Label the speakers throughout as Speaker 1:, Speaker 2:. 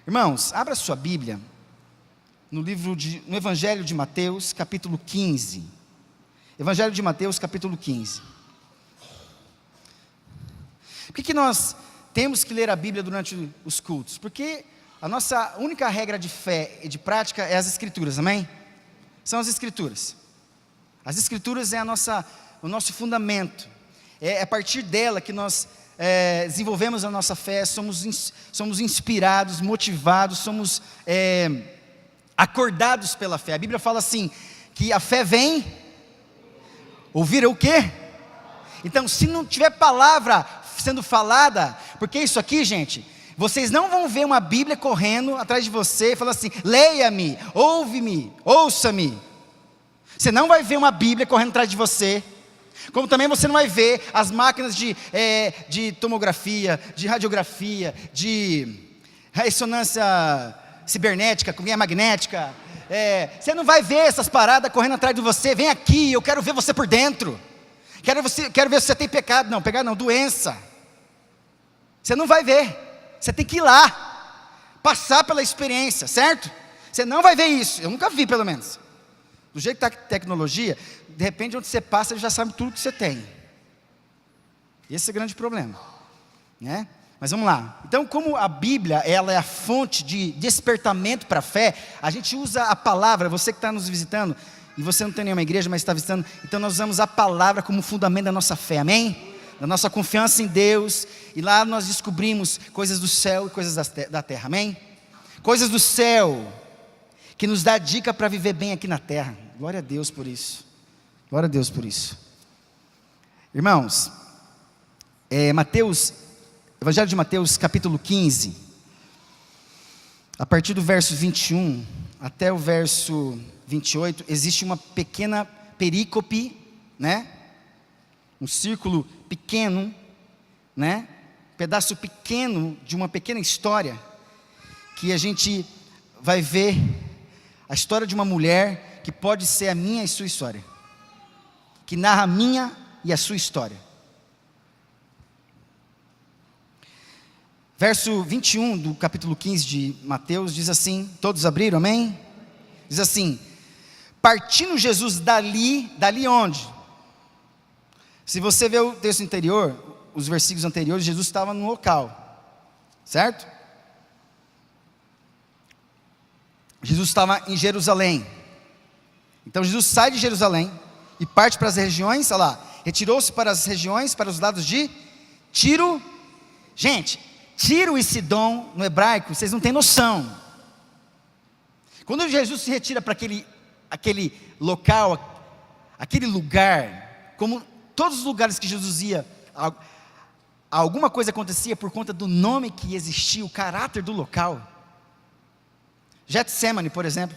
Speaker 1: Irmãos, abra sua Bíblia no Evangelho de Mateus, capítulo 15. Evangelho de Mateus, capítulo 15. Por que nós temos que ler a Bíblia durante os cultos? Porque a nossa única regra de fé e de prática é as Escrituras, amém? São as Escrituras. As Escrituras é o nosso fundamento. É a partir dela que nós desenvolvemos a nossa fé, somos inspirados, motivados, somos acordados pela fé. A Bíblia fala assim, que a fé vem, ouvir o quê? Então, se não tiver palavra sendo falada, porque isso aqui, gente, vocês não vão ver uma Bíblia correndo atrás de você, falando assim, leia-me, ouve-me, ouça-me. Você não vai ver uma Bíblia correndo atrás de você, como também você não vai ver as máquinas de tomografia, de radiografia, de ressonância cibernética, magnética. Você não vai ver essas paradas correndo atrás de você. Vem aqui, eu quero ver você por dentro. Quero ver se você tem pecado. Não, pecado não, doença. Você não vai ver. Você tem que ir lá, passar pela experiência, certo? Você não vai ver isso. Eu nunca vi, pelo menos. Do jeito que está a tecnologia, de repente onde você passa, ele já sabe tudo que você tem. Esse é o grande problema, né? Mas vamos lá. Então, como a Bíblia, ela é a fonte de despertamento para a fé, a gente usa a palavra. Você que está nos visitando, e você não tem nenhuma igreja, mas está visitando, então nós usamos a palavra como fundamento da nossa fé, amém? Da nossa confiança em Deus, e lá nós descobrimos coisas do céu e coisas da terra, amém? Coisas do céu, que nos dá dica para viver bem aqui na terra. Glória a Deus por isso. Glória a Deus por isso. Irmãos, Evangelho de Mateus, capítulo 15, a partir do verso 21 até o verso 28, existe uma pequena perícope, né? Um círculo pequeno, né? Um pedaço pequeno de uma pequena história, que a gente vai ver a história de uma mulher que pode ser a minha e sua história, que narra a minha e a sua história. Verso 21 do capítulo 15 de Mateus diz assim, todos abriram, amém? Diz assim, partindo Jesus dali onde? Se você ver o texto anterior, os versículos anteriores, Jesus estava no local, certo? Jesus estava em Jerusalém. Então Jesus sai de Jerusalém e parte para as regiões, olha lá, retirou-se para as regiões, para os lados de Tiro. Gente, Tiro e Sidom no hebraico, vocês não têm noção. Quando Jesus se retira para aquele local, aquele lugar, como todos os lugares que Jesus ia, alguma coisa acontecia por conta do nome que existia, o caráter do local. Getsemane, por exemplo,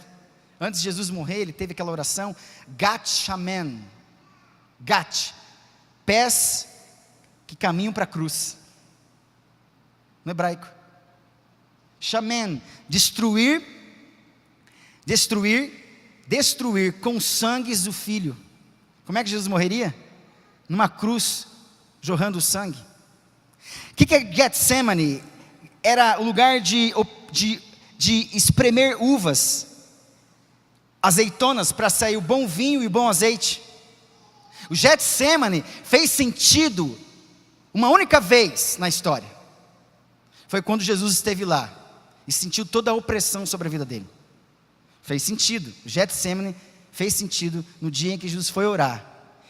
Speaker 1: antes de Jesus morrer, ele teve aquela oração, Gat Shamen, Gat, pés que caminham para a cruz, no hebraico. Shamen, destruir com sangues do Filho. Como é que Jesus morreria? Numa cruz, jorrando sangue. O que é Getsemane? Era o lugar de espremer uvas, azeitonas, para sair o bom vinho e o bom azeite. O Getsemane fez sentido uma única vez na história. Foi quando Jesus esteve lá e sentiu toda a opressão sobre a vida dele. Fez sentido. O Getsemane fez sentido no dia em que Jesus foi orar.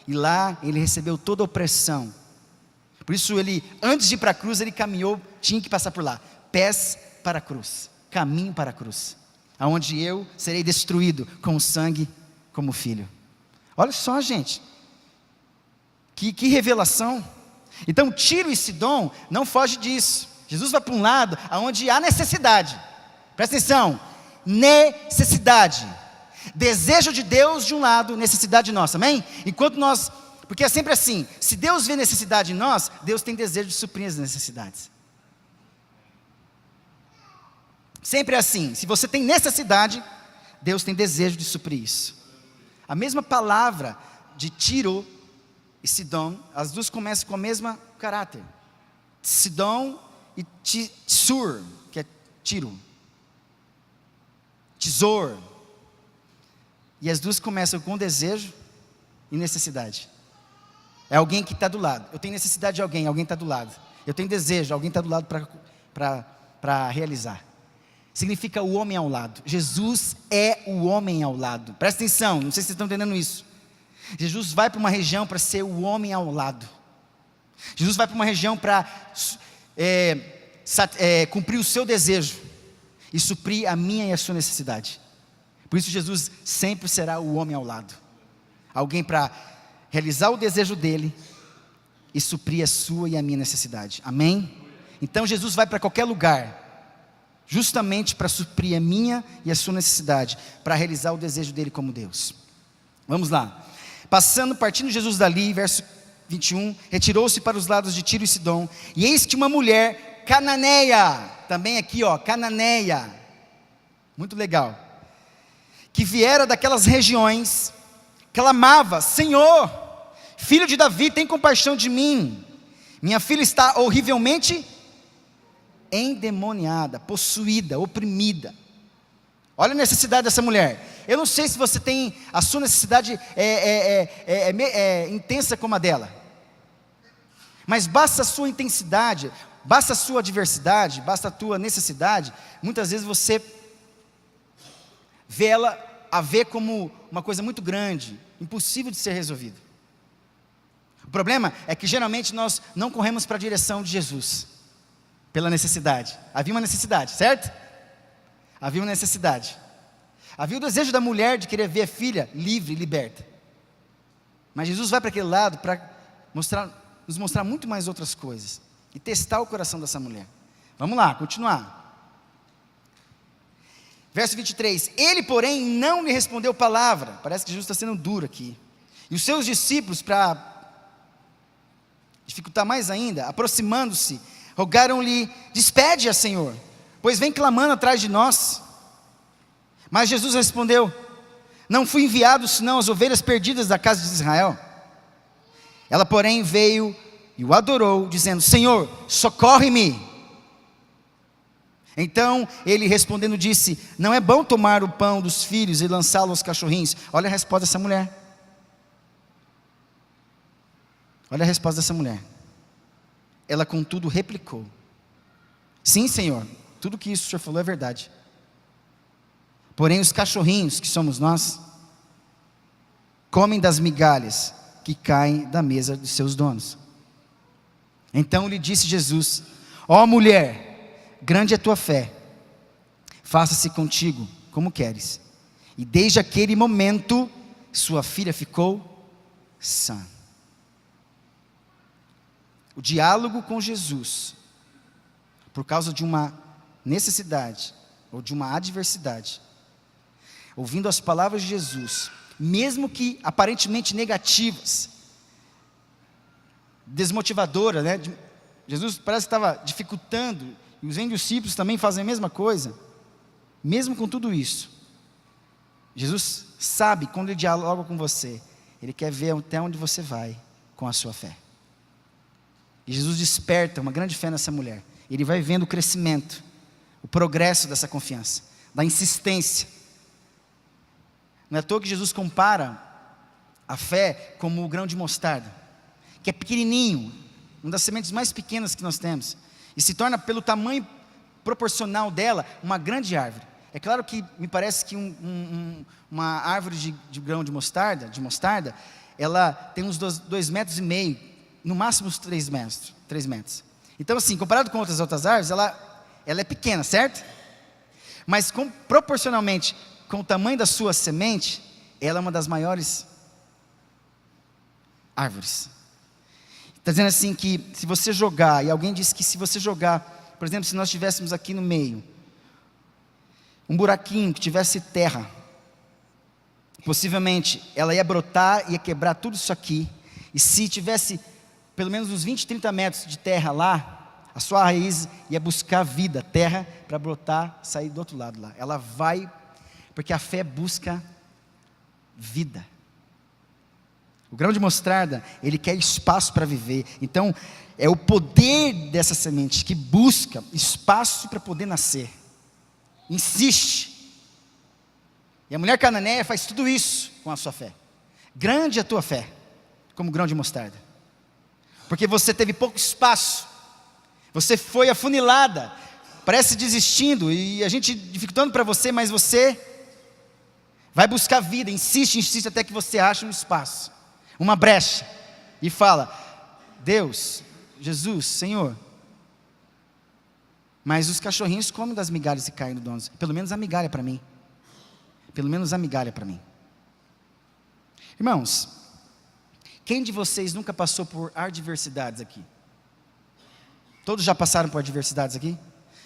Speaker 1: E lá ele recebeu toda a opressão. Por isso ele, antes de ir para a cruz, ele caminhou, tinha que passar por lá. Pés para a cruz, caminho para a cruz, aonde eu serei destruído com o sangue como filho. Olha só, gente, que revelação. Então Tiro e Sidom não foge disso. Jesus vai para um lado aonde há necessidade. Presta atenção, necessidade. Desejo de Deus de um lado, necessidade nossa, amém? Enquanto nós, porque é sempre assim, se Deus vê necessidade em nós, Deus tem desejo de suprir as necessidades. Sempre é assim, se você tem necessidade, Deus tem desejo de suprir isso. A mesma palavra de Tiro e Sidom, as duas começam com o mesmo caráter. Sidom e Tsur, que é Tiro. tesouro. E as duas começam com desejo e necessidade. É alguém que está do lado. Eu tenho necessidade de alguém está do lado. Eu tenho desejo, alguém está do lado para realizar. Significa o homem ao lado. Jesus é o homem ao lado. Presta atenção, não sei se vocês estão entendendo isso. Jesus vai para uma região para ser o homem ao lado. Jesus vai para uma região para cumprir o seu desejo e suprir a minha e a sua necessidade. Por isso Jesus sempre será o homem ao lado. Alguém para realizar o desejo dele e suprir a sua e a minha necessidade. Amém? Então Jesus vai para qualquer lugar, justamente para suprir a minha e a sua necessidade, para realizar o desejo dele como Deus. Vamos lá. Partindo Jesus dali, verso 21, retirou-se para os lados de Tiro e Sidom, e eis que uma mulher cananeia, também aqui cananeia, muito legal, que viera daquelas regiões, clamava: Senhor, filho de Davi, tem compaixão de mim, minha filha está horrivelmente endemoniada, possuída, oprimida. Olha a necessidade dessa mulher. Eu não sei se você tem, a sua necessidade intensa como a dela, mas basta a sua intensidade, basta a sua adversidade, basta a tua necessidade, muitas vezes você vê ela a ver como uma coisa muito grande, impossível de ser resolvida. O problema é que geralmente nós não corremos para a direção de Jesus, pela necessidade. Havia uma necessidade, certo? Havia uma necessidade. Havia o desejo da mulher de querer ver a filha livre e liberta. Mas Jesus vai para aquele lado para nos mostrar muito mais outras coisas e testar o coração dessa mulher. Vamos lá, continuar. Verso 23, ele porém não lhe respondeu palavra. Parece que Jesus está sendo duro aqui. E os seus discípulos, para dificultar mais ainda, aproximando-se, rogaram-lhe: despede-a, Senhor, pois vem clamando atrás de nós. Mas Jesus respondeu: não fui enviado senão as ovelhas perdidas da casa de Israel. Ela porém veio e o adorou, dizendo: Senhor, socorre-me. Então ele respondendo disse: não é bom tomar o pão dos filhos e lançá-lo aos cachorrinhos. Olha a resposta dessa mulher. Olha a resposta dessa mulher. Ela contudo replicou: sim, Senhor, tudo que isso o Senhor falou é verdade. Porém os cachorrinhos, que somos nós, comem das migalhas que caem da mesa dos seus donos. Então lhe disse Jesus: ó mulher, grande é a tua fé, faça-se contigo como queres. E desde aquele momento sua filha ficou sã. O diálogo com Jesus, por causa de uma necessidade ou de uma adversidade, ouvindo as palavras de Jesus, mesmo que aparentemente negativas, desmotivadoras, né? Jesus parece que estava dificultando, e os discípulos também fazem a mesma coisa. Mesmo com tudo isso, Jesus sabe, quando ele dialoga com você, ele quer ver até onde você vai com a sua fé. E Jesus desperta uma grande fé nessa mulher. Ele vai vendo o crescimento, o progresso dessa confiança, da insistência. Não é à toa que Jesus compara a fé como o grão de mostarda, que é pequenininho, uma das sementes mais pequenas que nós temos, e se torna, pelo tamanho proporcional dela, uma grande árvore. É claro que me parece que uma árvore de grão de mostarda, ela tem uns 2,5 metros, no máximo uns 3 metros. Então assim, comparado com outras árvores, ela é pequena, certo? Mas proporcionalmente com o tamanho da sua semente, ela é uma das maiores árvores. Está dizendo assim que se você jogar, e alguém disse que se você jogar, por exemplo, se nós estivéssemos aqui no meio, um buraquinho que tivesse terra, possivelmente ela ia brotar, ia quebrar tudo isso aqui, e se tivesse pelo menos uns 20, 30 metros de terra lá, a sua raiz ia buscar vida, terra, para brotar, sair do outro lado lá. Ela vai, porque a fé busca vida. O grão de mostarda, ele quer espaço para viver. Então, é o poder dessa semente que busca espaço para poder nascer. Insiste. E a mulher cananeia faz tudo isso com a sua fé. Grande a tua fé, como grão de mostarda. Porque você teve pouco espaço, você foi afunilada, parece desistindo, e a gente dificultando para você, mas você vai buscar vida, insiste até que você ache um espaço, uma brecha, e fala: Deus, Jesus, Senhor, mas os cachorrinhos comem das migalhas e caem no dono, pelo menos a migalha para mim, pelo menos a migalha para mim. Irmãos, quem de vocês nunca passou por adversidades aqui? Todos já passaram por adversidades aqui?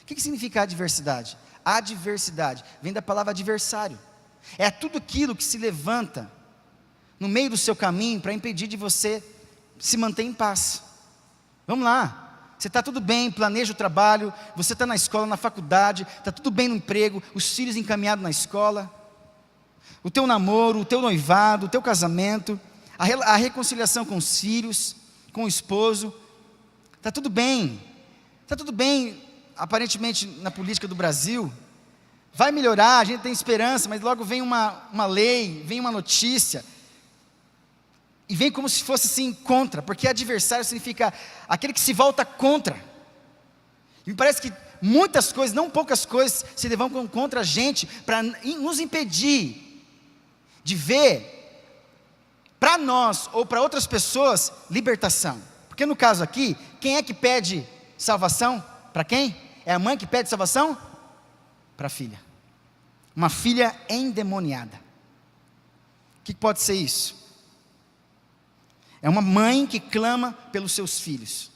Speaker 1: O que significa adversidade? Adversidade vem da palavra adversário. É tudo aquilo que se levanta no meio do seu caminho para impedir de você se manter em paz. Vamos lá, você está tudo bem, planeja o trabalho, você está na escola, na faculdade, está tudo bem no emprego, os filhos encaminhados na escola, o teu namoro, o teu noivado, o teu casamento, a reconciliação com os filhos, com o esposo, está tudo bem, aparentemente na política do Brasil, vai melhorar, a gente tem esperança, mas logo vem uma lei, vem uma notícia, e vem como se fosse assim contra, porque adversário significa aquele que se volta contra. E me parece que muitas coisas, não poucas coisas, se levantam contra a gente, para nos impedir de ver, para nós ou para outras pessoas, libertação. Porque no caso aqui, quem é que pede salvação? Para quem? É a mãe que pede salvação? Para a filha. Uma filha endemoniada. O que pode ser isso? É uma mãe que clama pelos seus filhos.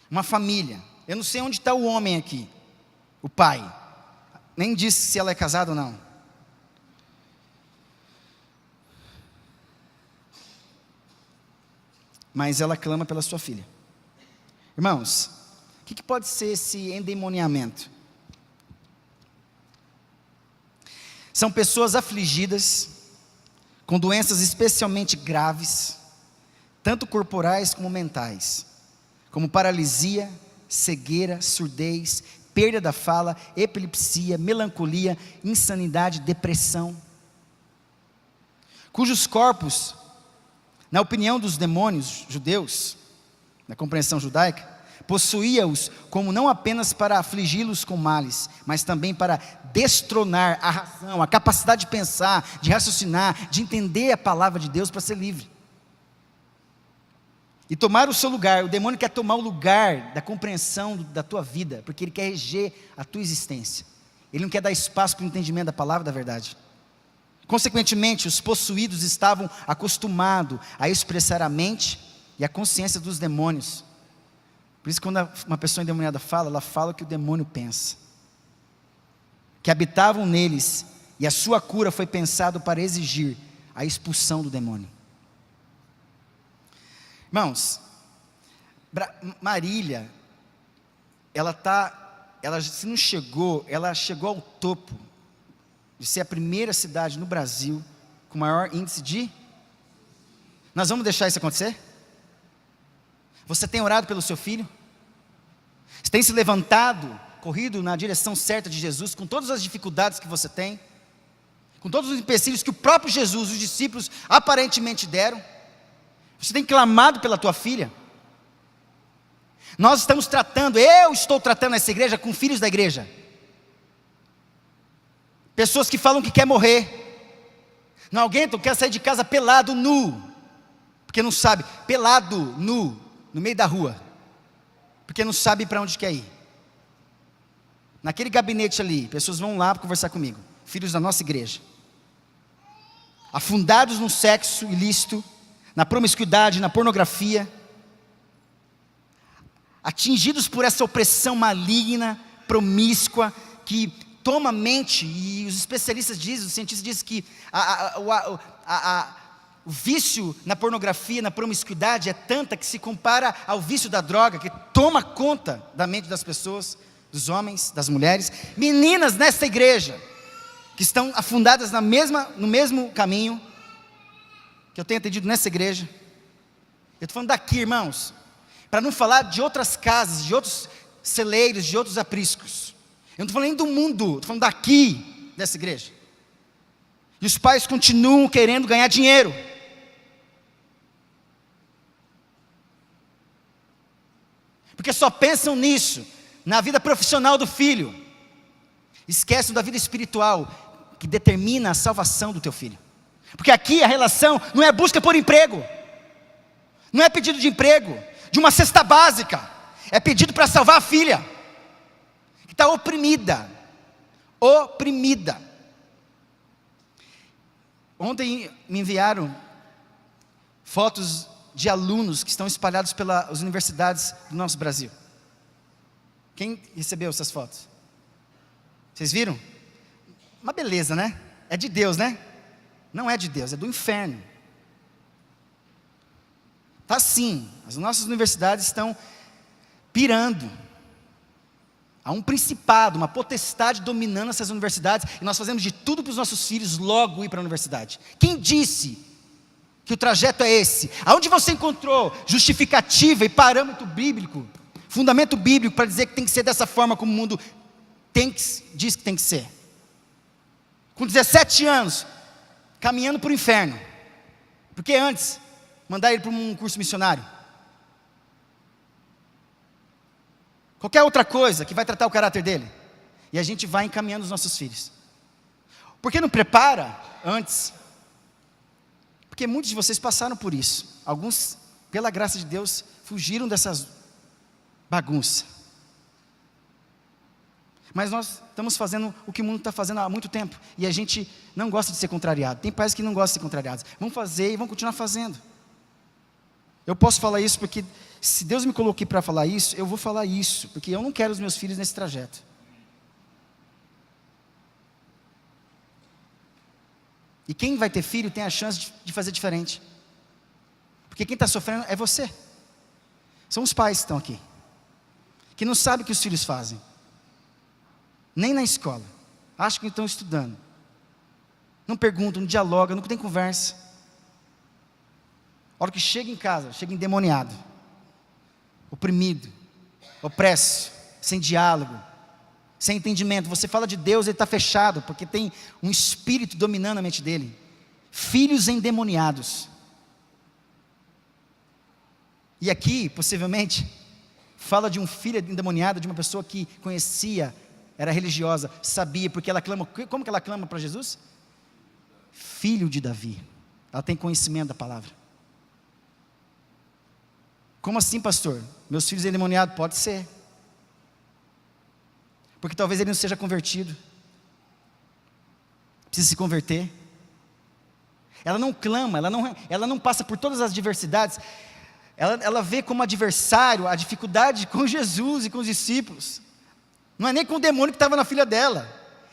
Speaker 1: Uma família. Eu não sei onde está o homem aqui, o pai. Nem disse se ela é casada ou não. Mas ela clama pela sua filha. Irmãos, o que pode ser esse endemoniamento? São pessoas afligidas, com doenças especialmente graves, tanto corporais como mentais, como paralisia, cegueira, surdez, perda da fala, epilepsia, melancolia, insanidade, depressão, cujos corpos, na opinião dos demônios judeus, na compreensão judaica, possuía-os como não apenas para afligi-los com males, mas também para destronar a razão, a capacidade de pensar, de raciocinar, de entender a palavra de Deus para ser livre. E tomar o seu lugar. O demônio quer tomar o lugar da compreensão da tua vida, porque ele quer reger a tua existência. Ele não quer dar espaço para o entendimento da palavra da verdade. Consequentemente, os possuídos estavam acostumados a expressar a mente e a consciência dos demônios. Por isso, quando uma pessoa endemoniada fala, ela fala o que o demônio pensa. Que habitavam neles, e a sua cura foi pensado para exigir a expulsão do demônio. Irmãos, Marília, ela se não chegou, ela chegou ao topo de ser a primeira cidade no Brasil com maior índice de... Nós vamos deixar isso acontecer? Você tem orado pelo seu filho? Você tem se levantado, corrido na direção certa de Jesus, com todas as dificuldades que você tem, com todos os empecilhos que o próprio Jesus, os discípulos aparentemente deram? Você tem clamado pela tua filha? Eu estou tratando essa igreja com filhos da igreja. Pessoas que falam que quer morrer. Não aguentam, quer sair de casa pelado, nu. Porque não sabe, pelado, nu, no meio da rua. Porque não sabe para onde quer ir. Naquele gabinete ali, pessoas vão lá para conversar comigo. Filhos da nossa igreja. Afundados no sexo ilícito, na promiscuidade, na pornografia. Atingidos por essa opressão maligna, promíscua, que toma a mente, e os especialistas dizem, os cientistas dizem que o vício na pornografia, na promiscuidade é tanta que se compara ao vício da droga, que toma conta da mente das pessoas, dos homens, das mulheres, meninas nesta igreja, que estão afundadas no mesmo caminho, que eu tenho atendido nessa igreja. Eu estou falando daqui, irmãos, para não falar de outras casas, de outros celeiros, de outros apriscos. Eu não estou falando nem do mundo, estou falando daqui, dessa igreja. E os pais continuam querendo ganhar dinheiro. Porque só pensam nisso, na vida profissional do filho. Esquecem da vida espiritual, que determina a salvação do teu filho. Porque aqui a relação não é busca por emprego. Não é pedido de emprego, de uma cesta básica. É pedido para salvar a filha, que está oprimida. Oprimida. Ontem me enviaram fotos de alunos que estão espalhados pelas universidades do nosso Brasil. Quem recebeu essas fotos? Vocês viram? Uma beleza, né? É de Deus, né? Não é de Deus, é do inferno. Tá sim, as nossas universidades estão pirando. Há um principado, uma potestade dominando essas universidades, e nós fazemos de tudo para os nossos filhos logo ir para a universidade. Quem disse que o trajeto é esse? Aonde você encontrou justificativa e parâmetro bíblico, fundamento bíblico para dizer que tem que ser dessa forma como o mundo diz que tem que ser? Com 17 anos, caminhando para o inferno. Porque antes, mandar ele para um curso missionário? Qualquer outra coisa que vai tratar o caráter dele. E a gente vai encaminhando os nossos filhos. Por que não prepara antes? Porque muitos de vocês passaram por isso. Alguns, pela graça de Deus, fugiram dessas bagunças. Mas nós estamos fazendo o que o mundo está fazendo há muito tempo. E a gente não gosta de ser contrariado. Tem pais que não gostam de ser contrariados. Vão fazer e vão continuar fazendo. Eu posso falar isso porque, se Deus me colocou aqui para falar isso, eu vou falar isso. Porque eu não quero os meus filhos nesse trajeto. E quem vai ter filho tem a chance de fazer diferente. Porque quem está sofrendo é você. São os pais que estão aqui. Que não sabem o que os filhos fazem. Nem na escola. Acham que estão estudando. Não perguntam, não dialogam, não tem conversa. A hora que chega em casa, chega endemoniado. Oprimido. Opresso. Sem diálogo. Sem entendimento. Você fala de Deus, ele está fechado, porque tem um espírito dominando a mente dele. Filhos endemoniados. E aqui, possivelmente, fala de um filho endemoniado, de uma pessoa que conhecia, era religiosa, sabia, porque ela clama. Como que ela clama para Jesus? Filho de Davi. Ela tem conhecimento da palavra. Como assim, pastor? Meus filhos endemoniados? Pode ser. Porque talvez ele não seja convertido. Precisa se converter. Ela não clama, ela não passa por todas as adversidades. Ela vê como adversário a dificuldade com Jesus e com os discípulos. Não é nem com o demônio que estava na filha dela.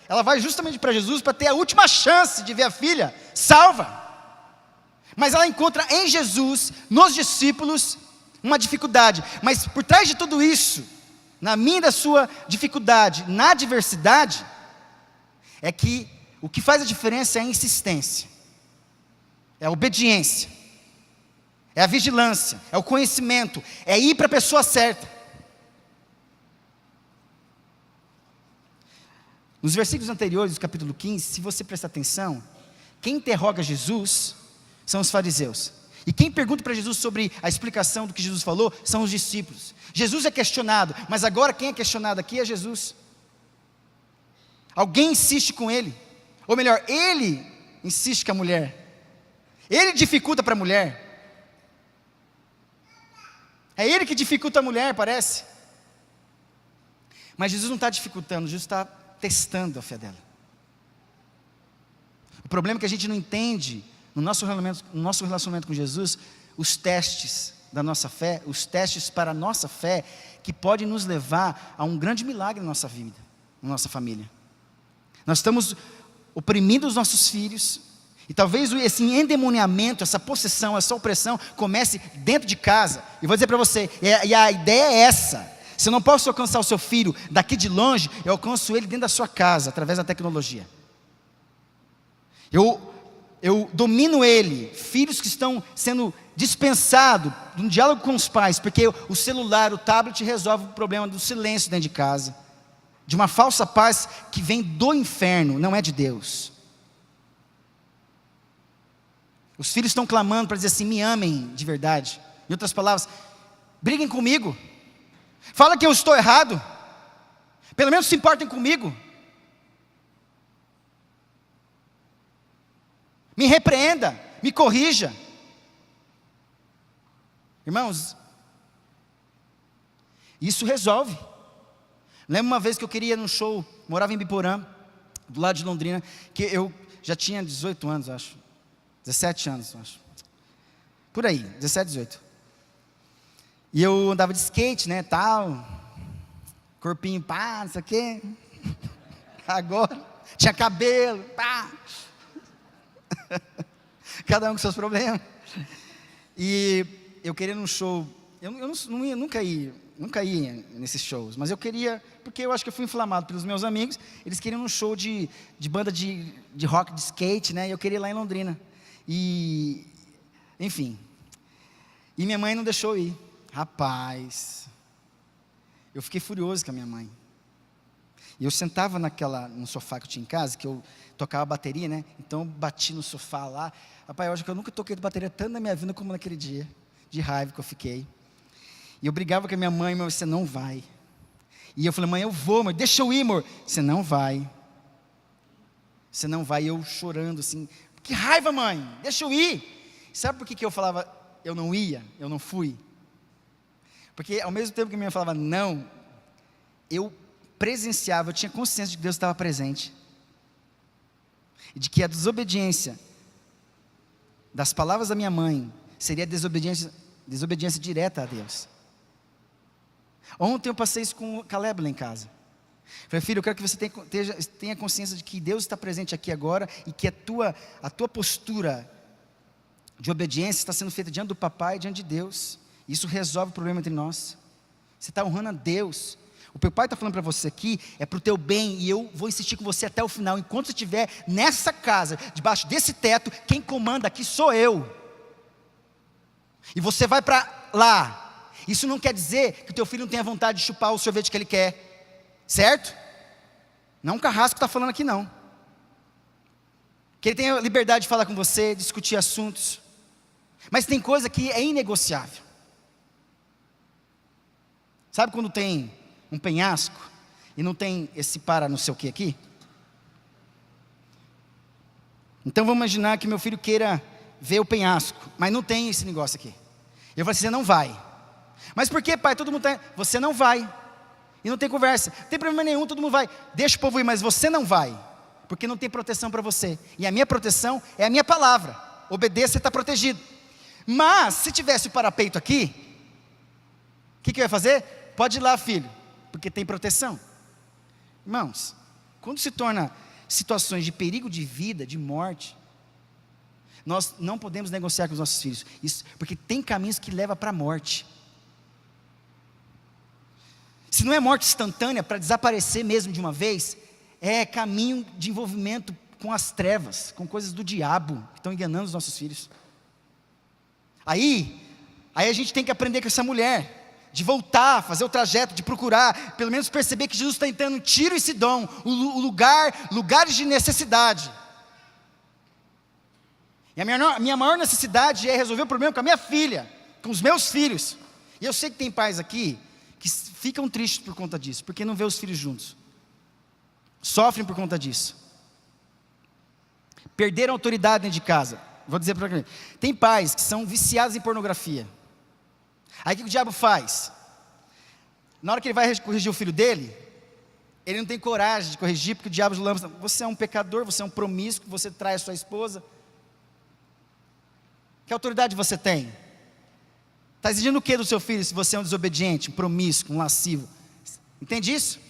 Speaker 1: Ela vai justamente para Jesus para ter a última chance de ver a filha salva. Mas ela encontra em Jesus, nos discípulos, uma dificuldade. Mas por trás de tudo isso, na minha e da sua dificuldade, na adversidade, é que o que faz a diferença é a insistência, é a obediência, é a vigilância, é o conhecimento, é ir para a pessoa certa. Nos versículos anteriores do capítulo 15, se você prestar atenção, quem interroga Jesus são os fariseus. E quem pergunta para Jesus sobre a explicação do que Jesus falou são os discípulos. Jesus é questionado, mas agora quem é questionado aqui é Jesus. Alguém insiste com ele, ou melhor, ele insiste com a mulher. Ele dificulta para a mulher. É ele que dificulta a mulher, parece. Mas Jesus não está dificultando, Jesus está testando a fé dela. O problema é que a gente não entende, no nosso relacionamento com Jesus, os testes da nossa fé, os testes para a nossa fé, que podem nos levar a um grande milagre na nossa vida, na nossa família. Nós estamos oprimindo os nossos filhos, e talvez esse endemoniamento, essa possessão, essa opressão, comece dentro de casa. E vou dizer para você, e a ideia é essa: se eu não posso alcançar o seu filho daqui de longe, eu alcanço ele dentro da sua casa, através da tecnologia. Eu domino ele, filhos que estão sendo dispensados de um diálogo com os pais, porque o celular, o tablet resolve o problema do silêncio dentro de casa, de uma falsa paz que vem do inferno, não é de Deus. Os filhos estão clamando para dizer assim: me amem de verdade. Em outras palavras, briguem comigo. Fala que eu estou errado. Pelo menos se importem comigo. Me repreenda, me corrija. Irmãos, isso resolve. Lembro uma vez que eu queria ir num show, morava em Biporã, do lado de Londrina, que eu já tinha 18 anos, acho. 17 anos, acho. Por aí, 17, 18. E eu andava de skate, né, tal. Corpinho, pá, não sei o quê. Agora, tinha cabelo, pá. Cada um com seus problemas. E eu queria num show, eu nunca ia nesses shows, mas eu queria, porque eu acho que eu fui inflamado pelos meus amigos. Eles queriam um show de banda de rock, de skate, né, e eu queria ir lá em Londrina. E, enfim, e minha mãe não deixou eu ir. Rapaz, eu fiquei furioso com a minha mãe. E eu sentava no sofá que eu tinha em casa, que eu tocava bateria, né? Então eu bati no sofá lá. Rapaz, eu acho que eu nunca toquei de bateria tanto na minha vida como naquele dia, de raiva que eu fiquei. E eu brigava com a minha mãe: mas você não vai. E eu falei: mãe, eu vou, mas deixa eu ir, amor. Você não vai. Você não vai. E eu chorando assim: que raiva, mãe, deixa eu ir. Sabe por que eu falava, eu não ia, eu não fui? Porque ao mesmo tempo que a minha mãe falava não, eu presenciava, eu tinha consciência de que Deus estava presente. E de que a desobediência das palavras da minha mãe seria desobediência direta a Deus. Ontem eu passei isso com o Caleb lá em casa. Falei: filho, eu quero que você tenha consciência de que Deus está presente aqui agora, e que a tua postura de obediência está sendo feita diante do papai e diante de Deus. Isso resolve o problema entre nós. Você está honrando a Deus. O teu pai está falando para você aqui, é para o teu bem, e eu vou insistir com você até o final. Enquanto você estiver nessa casa, debaixo desse teto, quem comanda aqui sou eu. E você vai para lá. Isso não quer dizer que o teu filho não tenha vontade de chupar o sorvete que ele quer, certo? Não o Carrasco está falando aqui não. Que ele tenha liberdade de falar com você, discutir assuntos. Mas tem coisa que é inegociável. Sabe quando tem um penhasco e não tem esse para não sei o que aqui? Então vamos imaginar que meu filho queira ver o penhasco, mas não tem esse negócio aqui. Eu falo assim: você não vai. Mas por que, pai? Todo mundo está... Você não vai. E não tem conversa, não tem problema nenhum, todo mundo vai. Deixa o povo ir, mas você não vai. Porque não tem proteção para você. E a minha proteção é a minha palavra. Obedeça, você está protegido. Mas se tivesse o parapeito aqui, o que eu ia fazer? Pode ir lá, filho, porque tem proteção. Irmãos, quando se torna situações de perigo de vida, de morte, nós não podemos negociar com os nossos filhos. Isso, porque tem caminhos que levam para a morte. Se não é morte instantânea, para desaparecer mesmo de uma vez, é caminho de envolvimento com as trevas, com coisas do diabo, que estão enganando os nossos filhos. Aí a gente tem que aprender com essa mulher, de voltar, fazer o trajeto, de procurar, pelo menos perceber que Jesus está entrando Tiro e Sidom, lugares de necessidade. E a minha maior necessidade é resolver o problema com a minha filha, com os meus filhos. E eu sei que tem pais aqui que ficam tristes por conta disso, porque não vê os filhos juntos. Sofrem por conta disso. Perderam a autoridade dentro de casa. Vou dizer para você, tem pais que são viciados em pornografia. Aí o que o diabo faz? Na hora que ele vai corrigir o filho dele, ele não tem coragem de corrigir, porque o diabo lança: você é um pecador, você é um promíscuo, você trai a sua esposa. Que autoridade você tem? Está exigindo o que do seu filho se você é um desobediente, um promíscuo, um lascivo? Entende isso?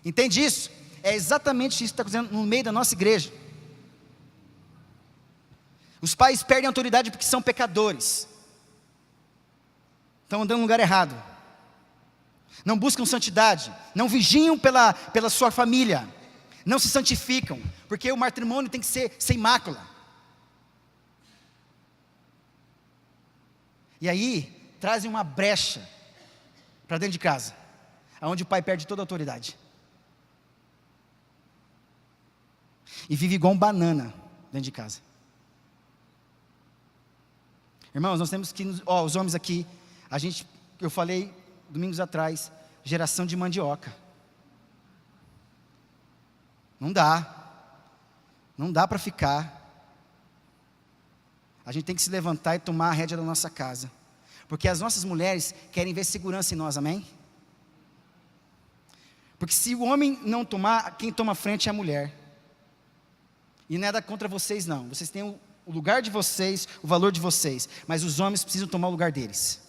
Speaker 1: Entende isso? É exatamente isso que está acontecendo no meio da nossa igreja. Os pais perdem a autoridade porque são pecadores. Estão andando no lugar errado. Não buscam santidade. Não vigiam pela sua família. Não se santificam. Porque o matrimônio tem que ser sem mácula. E aí, trazem uma brecha para dentro de casa, onde o pai perde toda a autoridade. E vive igual um banana dentro de casa. Irmãos, nós temos que, os homens aqui, eu falei domingos atrás, geração de mandioca. Não dá para ficar. A gente tem que se levantar e tomar a rédea da nossa casa, porque as nossas mulheres querem ver segurança em nós, amém? Porque se o homem não tomar, quem toma frente é a mulher. E nada contra vocês não, vocês têm o lugar de vocês, o valor de vocês, mas os homens precisam tomar o lugar deles.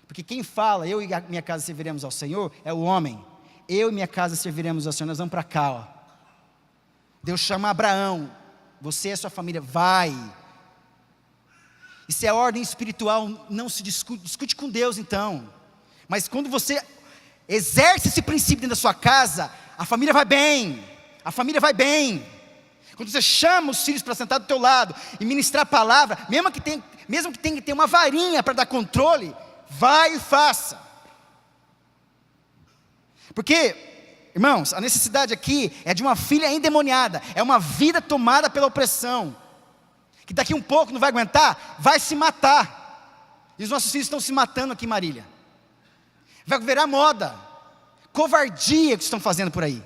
Speaker 1: Porque quem fala, eu e a minha casa serviremos ao Senhor, é o homem. Eu e minha casa serviremos ao Senhor. Nós vamos para cá, ó. Deus chama Abraão, você e a sua família, vai. Isso é ordem espiritual, não se discute com Deus então. Mas quando você exerce esse princípio dentro da sua casa, a família vai bem, a família vai bem. Quando você chama os filhos para sentar do teu lado e ministrar a palavra, mesmo que tenha que ter uma varinha para dar controle, vai e faça. Porque, irmãos, a necessidade aqui é de uma filha endemoniada, é uma vida tomada pela opressão, que daqui um pouco não vai aguentar, vai se matar. E os nossos filhos estão se matando aqui em Marília. Vai virar moda, covardia que estão fazendo por aí.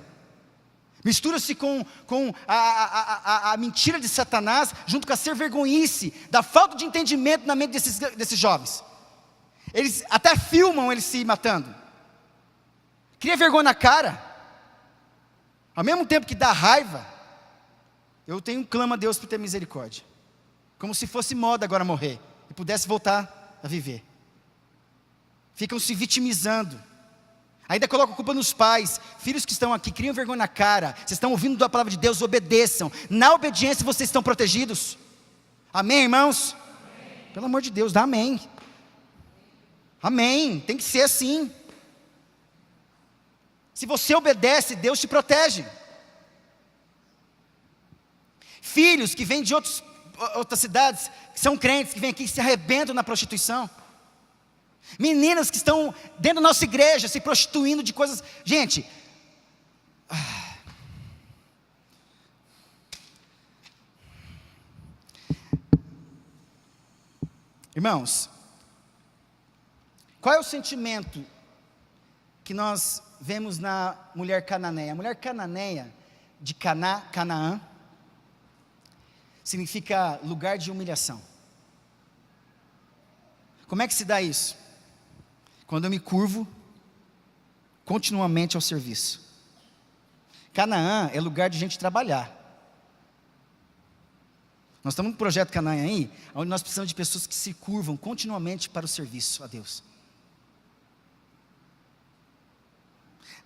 Speaker 1: Mistura-se com a mentira de Satanás, junto com a ser-vergonhice, da falta de entendimento na mente desses jovens. Eles até filmam eles se matando. Cria vergonha na cara. Ao mesmo tempo que dá raiva, eu tenho um clamo a Deus por ter misericórdia. Como se fosse moda agora morrer, e pudesse voltar a viver. Ficam se vitimizando. Ainda colocam a culpa nos pais. Filhos que estão aqui, criam vergonha na cara. Vocês estão ouvindo a palavra de Deus, obedeçam. Na obediência vocês estão protegidos. Amém, irmãos? Amém. Pelo amor de Deus, dá amém. Amém, tem que ser assim. Se você obedece, Deus te protege. Filhos que vêm de outras cidades, que são crentes, que vêm aqui e se arrebentam na prostituição. Meninas que estão dentro da nossa igreja, se prostituindo de coisas. Gente, irmãos, qual é o sentimento que nós vemos na mulher cananeia? A mulher cananeia, de Canaã, significa lugar de humilhação. Como é que se dá isso? Quando eu me curvo continuamente ao serviço. Canaã é lugar de gente trabalhar. Nós estamos no projeto Canaã aí, onde nós precisamos de pessoas que se curvam continuamente para o serviço a Deus.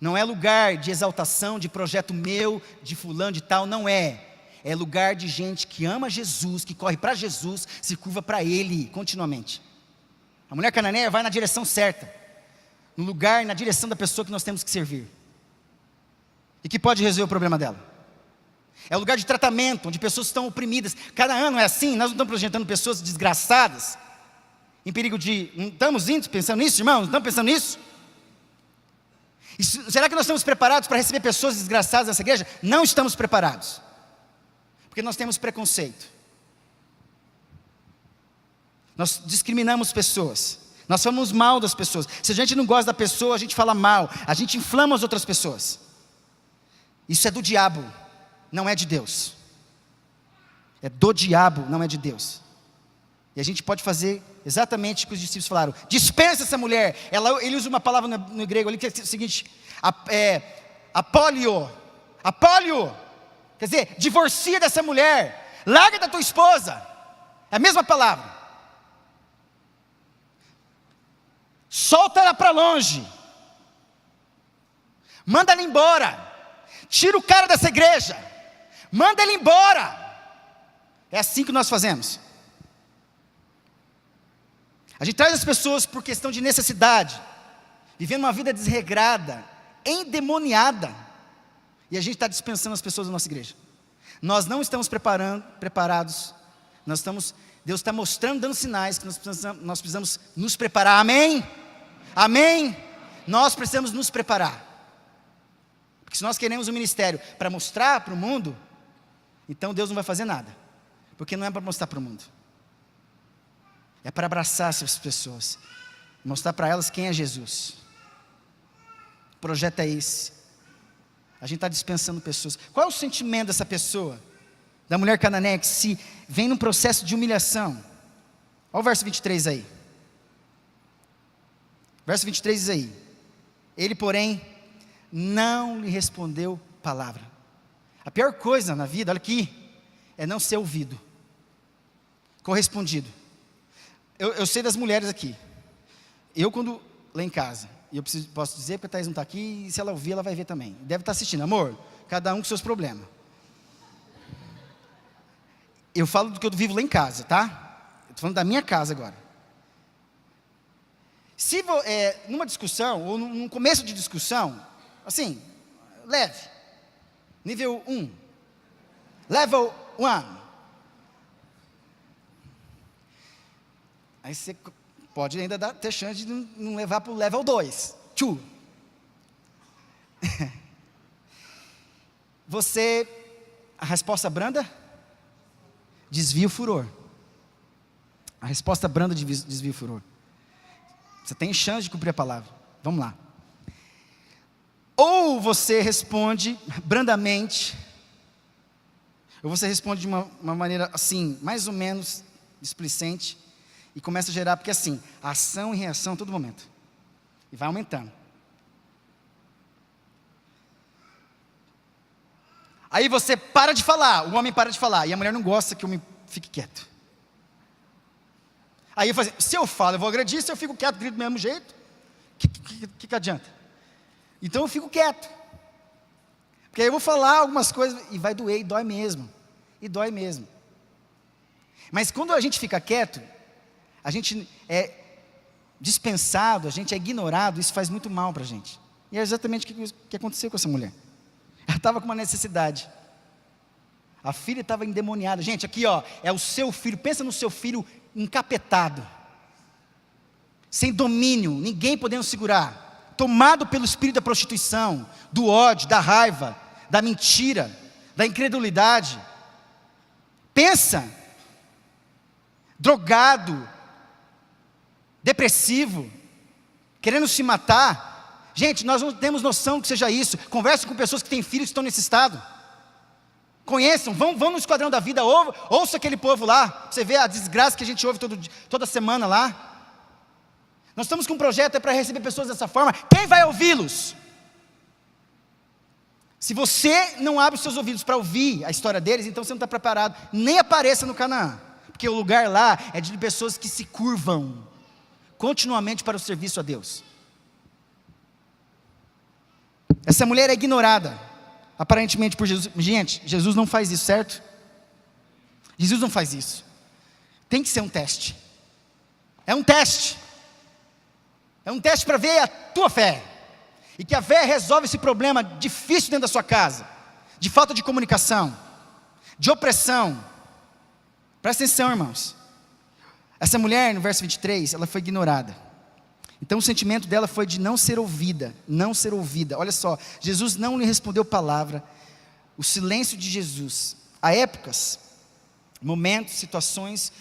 Speaker 1: Não é lugar de exaltação, de projeto meu, de fulano, de tal, não é. É lugar de gente que ama Jesus, que corre para Jesus, se curva para Ele continuamente. A mulher cananeia vai na direção certa, no lugar, na direção da pessoa que nós temos que servir, e que pode resolver o problema dela. É o lugar de tratamento, onde pessoas estão oprimidas. Canaã não é assim, nós não estamos projetando pessoas desgraçadas, em perigo de... Não estamos indo pensando nisso, irmãos? Não estamos pensando nisso? E será que nós estamos preparados para receber pessoas desgraçadas nessa igreja? Não estamos preparados, porque nós temos preconceito. Nós discriminamos pessoas, nós falamos mal das pessoas. Se a gente não gosta da pessoa, a gente fala mal, a gente inflama as outras pessoas. Isso é do diabo, não é de Deus. É do diabo, não é de Deus. E a gente pode fazer exatamente o que os discípulos falaram: dispensa essa mulher. Ele usa uma palavra no grego ali que é o seguinte: apólio, quer dizer, divorcia dessa mulher, larga da tua esposa. É a mesma palavra. Solta ela para longe, manda ela embora, tira o cara dessa igreja, manda ele embora. É assim que nós fazemos. A gente traz as pessoas por questão de necessidade, vivendo uma vida desregrada, endemoniada, e a gente está dispensando as pessoas da nossa igreja. Nós não estamos preparados, Deus está mostrando, dando sinais que nós precisamos nos preparar, amém? Amém? Nós precisamos nos preparar, porque se nós queremos um ministério para mostrar para o mundo, então Deus não vai fazer nada, porque não é para mostrar para o mundo. É para abraçar essas pessoas, mostrar para elas quem é Jesus. O projeto é esse. A gente está dispensando pessoas. Qual é o sentimento dessa pessoa? Da mulher cananeia que se vem num processo de humilhação. Olha o verso 23 aí. Verso 23 diz aí: ele, porém, não lhe respondeu palavra. A pior coisa na vida, olha aqui, é não ser ouvido, correspondido. Eu sei das mulheres aqui. Eu, quando lá em casa, e eu posso dizer porque a Thaís não está aqui, e se ela ouvir, ela vai ver também. Deve estar assistindo. Amor, cada um com seus problemas. Eu falo do que eu vivo lá em casa, tá? Estou falando da minha casa agora. Se numa discussão, ou num começo de discussão, assim, leve, nível 1, level 1, aí você pode ainda ter chance de não levar para o level 2, 2. A resposta branda desvia o furor. A resposta branda desvia o furor. Você tem chance de cumprir a palavra. Vamos lá. Ou você responde brandamente, ou você responde de uma maneira assim, mais ou menos displicente, e começa a gerar, porque assim, ação e reação a todo momento. E vai aumentando. Aí você para de falar, o homem para de falar, e a mulher não gosta que o homem fique quieto. Aí eu falo assim, se eu falo, eu vou agredir, se eu fico quieto, grito do mesmo jeito, que adianta? Então eu fico quieto. Porque aí eu vou falar algumas coisas, e vai doer, e dói mesmo. E dói mesmo. Mas quando a gente fica quieto, a gente é dispensado, a gente é ignorado, isso faz muito mal para a gente. E é exatamente o que aconteceu com essa mulher. Ela estava com uma necessidade. A filha estava endemoniada. Gente, aqui ó, é o seu filho, pensa no seu filho encapetado, sem domínio, ninguém podendo segurar, tomado pelo espírito da prostituição, do ódio, da raiva, da mentira, da incredulidade. Pensa, drogado, depressivo, querendo se matar. Gente, nós não temos noção que seja isso. Converse com pessoas que têm filhos que estão nesse estado. Conheçam, vão no Esquadrão da Vida, ouça aquele povo lá. Você vê a desgraça que a gente ouve toda semana lá. Nós estamos com um projeto para receber pessoas dessa forma. Quem vai ouvi-los? Se você não abre os seus ouvidos para ouvir a história deles, então você não está preparado. Nem apareça no Canaã, porque o lugar lá é de pessoas que se curvam continuamente para o serviço a Deus. Essa mulher é ignorada, aparentemente por Jesus. Gente, Jesus não faz isso, certo? Jesus não faz isso. Tem que ser um teste. É um teste. É um teste para ver a tua fé. E que a fé resolve esse problema difícil dentro da sua casa, de falta de comunicação, de opressão. Presta atenção, irmãos. Essa mulher, no verso 23, ela foi ignorada. Então o sentimento dela foi de não ser ouvida, não ser ouvida. Olha só, Jesus não lhe respondeu palavra. O silêncio de Jesus. Há épocas, momentos, situações,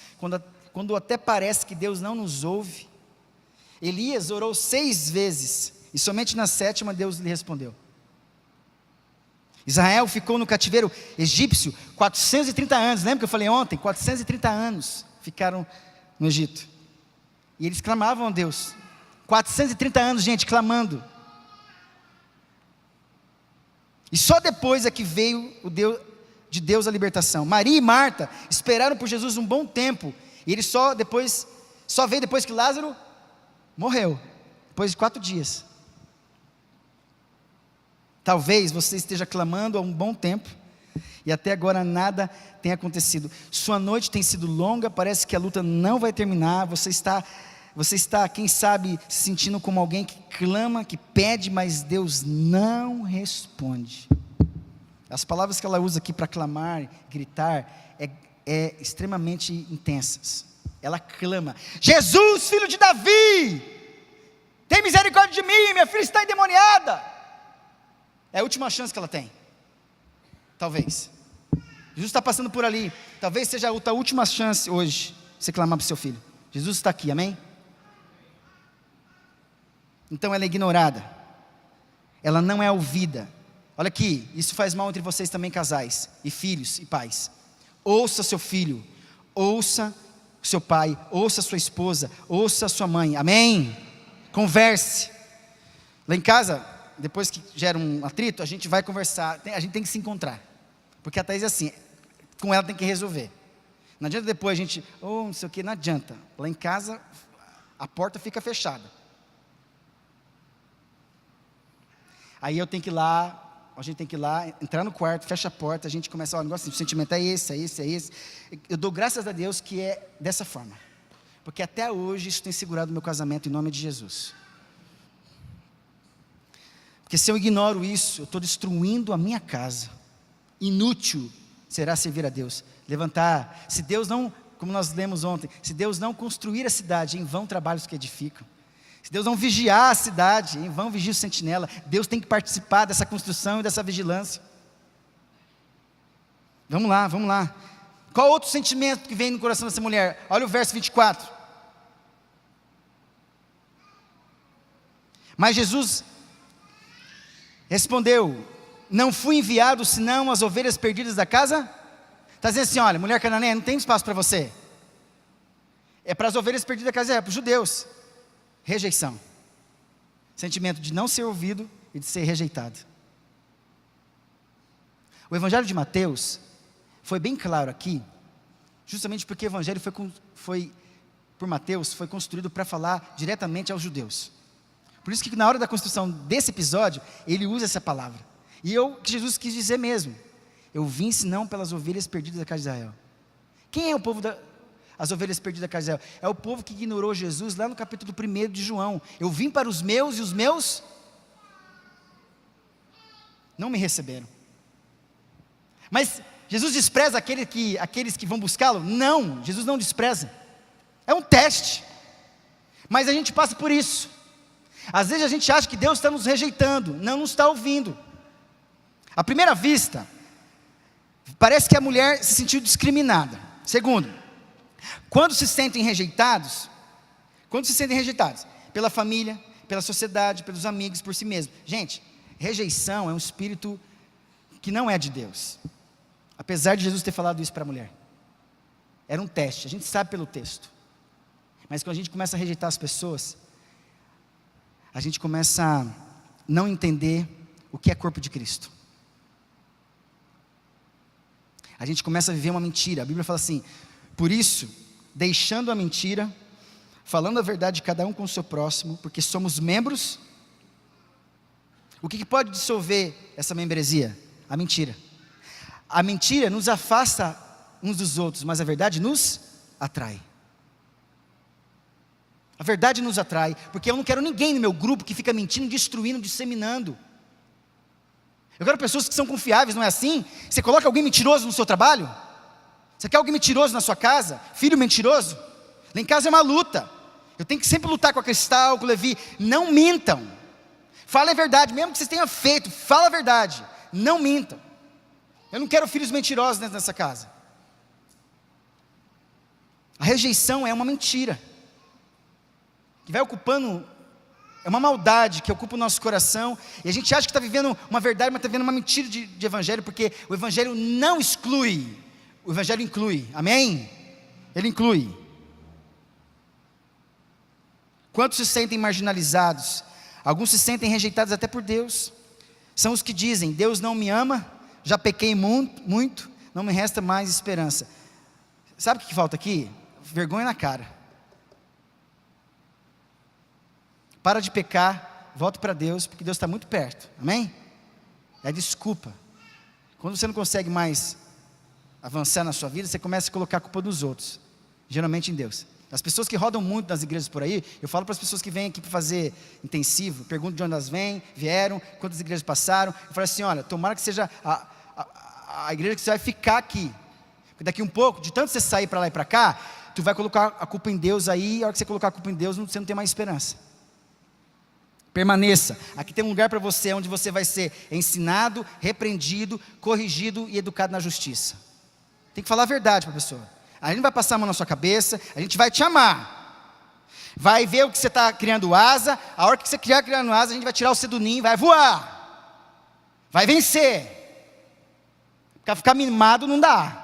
Speaker 1: quando até parece que Deus não nos ouve. Elias orou 6 vezes, e somente na 7ª Deus lhe respondeu. Israel ficou no cativeiro egípcio 430 anos, lembra que eu falei ontem? 430 anos ficaram no Egito. E eles clamavam a Deus. 430 anos, gente, clamando. E só depois é que veio de Deus a libertação. Maria e Marta esperaram por Jesus um bom tempo. E ele só veio depois que Lázaro morreu. Depois de 4 dias. Talvez você esteja clamando há um bom tempo e até agora nada tem acontecido. Sua noite tem sido longa, parece que a luta não vai terminar. Você está, quem sabe, se sentindo como alguém que clama, que pede, mas Deus não responde. As palavras que ela usa aqui para clamar, gritar, é extremamente intensas. Ela clama: Jesus, filho de Davi, tem misericórdia de mim, minha filha está endemoniada. É a última chance que ela tem. Talvez. Jesus está passando por ali. Talvez seja a última chance hoje, você clamar para o seu filho. Jesus está aqui, amém? Então ela é ignorada, ela não é ouvida. Olha aqui, isso faz mal entre vocês também, casais, e filhos e pais. Ouça seu filho, ouça seu pai, ouça sua esposa, ouça sua mãe, amém? Converse. Lá em casa, depois que gera um atrito, a gente vai conversar, a gente tem que se encontrar, porque a Thaís é assim, com ela tem que resolver. Não adianta depois a gente, não sei o que, não adianta. Lá em casa, a porta fica fechada. Aí eu tenho que ir lá, a gente tem que ir lá, entrar no quarto, fecha a porta, a gente começa, o negócio, o sentimento é esse, é esse, é esse. Eu dou graças a Deus que é dessa forma, porque até hoje isso tem segurado o meu casamento em nome de Jesus. Porque se eu ignoro isso, eu estou destruindo a minha casa. Inútil será servir a Deus. Levantar, se Deus não, como nós lemos ontem, se Deus não construir a cidade, em vão trabalhos que edificam. Se Deus não vigiar a cidade, em vão vigia o sentinela. Deus tem que participar dessa construção e dessa vigilância. Vamos lá, vamos lá. Qual outro sentimento que vem no coração dessa mulher? Olha o verso 24. Mas Jesus respondeu: não fui enviado senão as ovelhas perdidas da casa? Está dizendo assim, olha, mulher cananeia, não tem espaço para você. É para as ovelhas perdidas da casa, é para os judeus. Rejeição. Sentimento de não ser ouvido e de ser rejeitado. O Evangelho de Mateus foi bem claro aqui, justamente porque o Evangelho por Mateus, foi construído para falar diretamente aos judeus. Por isso que na hora da construção desse episódio, ele usa essa palavra. E que Jesus quis dizer mesmo, eu vim senão pelas ovelhas perdidas da casa de Israel. Quem é o povo as ovelhas perdidas da casa de Israel? É o povo que ignorou Jesus lá no capítulo 1 de João. Eu vim para os meus e os meus não me receberam. Mas Jesus despreza aqueles que vão buscá-lo? Não, Jesus não despreza. É um teste. Mas a gente passa por isso. Às vezes a gente acha que Deus está nos rejeitando, não nos está ouvindo. À primeira vista, parece que a mulher se sentiu discriminada. Segundo, quando se sentem rejeitados pela família, pela sociedade, pelos amigos, por si mesmo. Gente, rejeição é um espírito que não é de Deus. Apesar de Jesus ter falado isso para a mulher. Era um teste, a gente sabe pelo texto. Mas quando a gente começa a rejeitar as pessoas, a gente começa a não entender o que é corpo de Cristo. A gente começa a viver uma mentira. A Bíblia fala assim: por isso, deixando a mentira, falando a verdade de cada um com o seu próximo, porque somos membros. O que pode dissolver essa membresia? A mentira. A mentira nos afasta uns dos outros, mas a verdade nos atrai. A verdade nos atrai, porque eu não quero ninguém no meu grupo que fica mentindo, destruindo, disseminando. Eu quero pessoas que são confiáveis, não é assim? Você coloca alguém mentiroso no seu trabalho? Você quer alguém mentiroso na sua casa? Filho mentiroso? Lá em casa é uma luta. Eu tenho que sempre lutar com a Cristal, com o Levi. Não mintam. Fala a verdade, mesmo que vocês tenham feito, fala a verdade. Não mintam. Eu não quero filhos mentirosos dentro dessa casa. A rejeição é uma mentira que vai ocupando, é uma maldade que ocupa o nosso coração, e a gente acha que está vivendo uma verdade, mas está vivendo uma mentira de evangelho, porque o evangelho não exclui, o evangelho inclui, amém? Ele inclui. Quantos se sentem marginalizados? Alguns se sentem rejeitados até por Deus. São os que dizem: Deus não me ama, já pequei muito, não me resta mais esperança. Sabe o que falta aqui? Vergonha na cara. Para de pecar, volta para Deus, porque Deus está muito perto, amém? É desculpa. Quando você não consegue mais avançar na sua vida, você começa a colocar a culpa dos outros, geralmente em Deus. As pessoas que rodam muito nas igrejas por aí, eu falo para as pessoas que vêm aqui para fazer intensivo, pergunto de onde elas vieram, quantas igrejas passaram, eu falo assim: olha, tomara que seja a igreja que você vai ficar aqui, porque daqui um pouco, de tanto você sair para lá e para cá, tu vai colocar a culpa em Deus aí, e a hora que você colocar a culpa em Deus, você não tem mais esperança. Permaneça, aqui tem um lugar para você, onde você vai ser ensinado, repreendido, corrigido e educado na justiça. Tem que falar a verdade para a pessoa. A gente não vai passar a mão na sua cabeça, a gente vai te amar, Vai ver o que você está criando asa. A hora que você estiver criando asa, a gente vai tirar você do ninho e vai voar. Vai vencer. Ficar mimado não dá.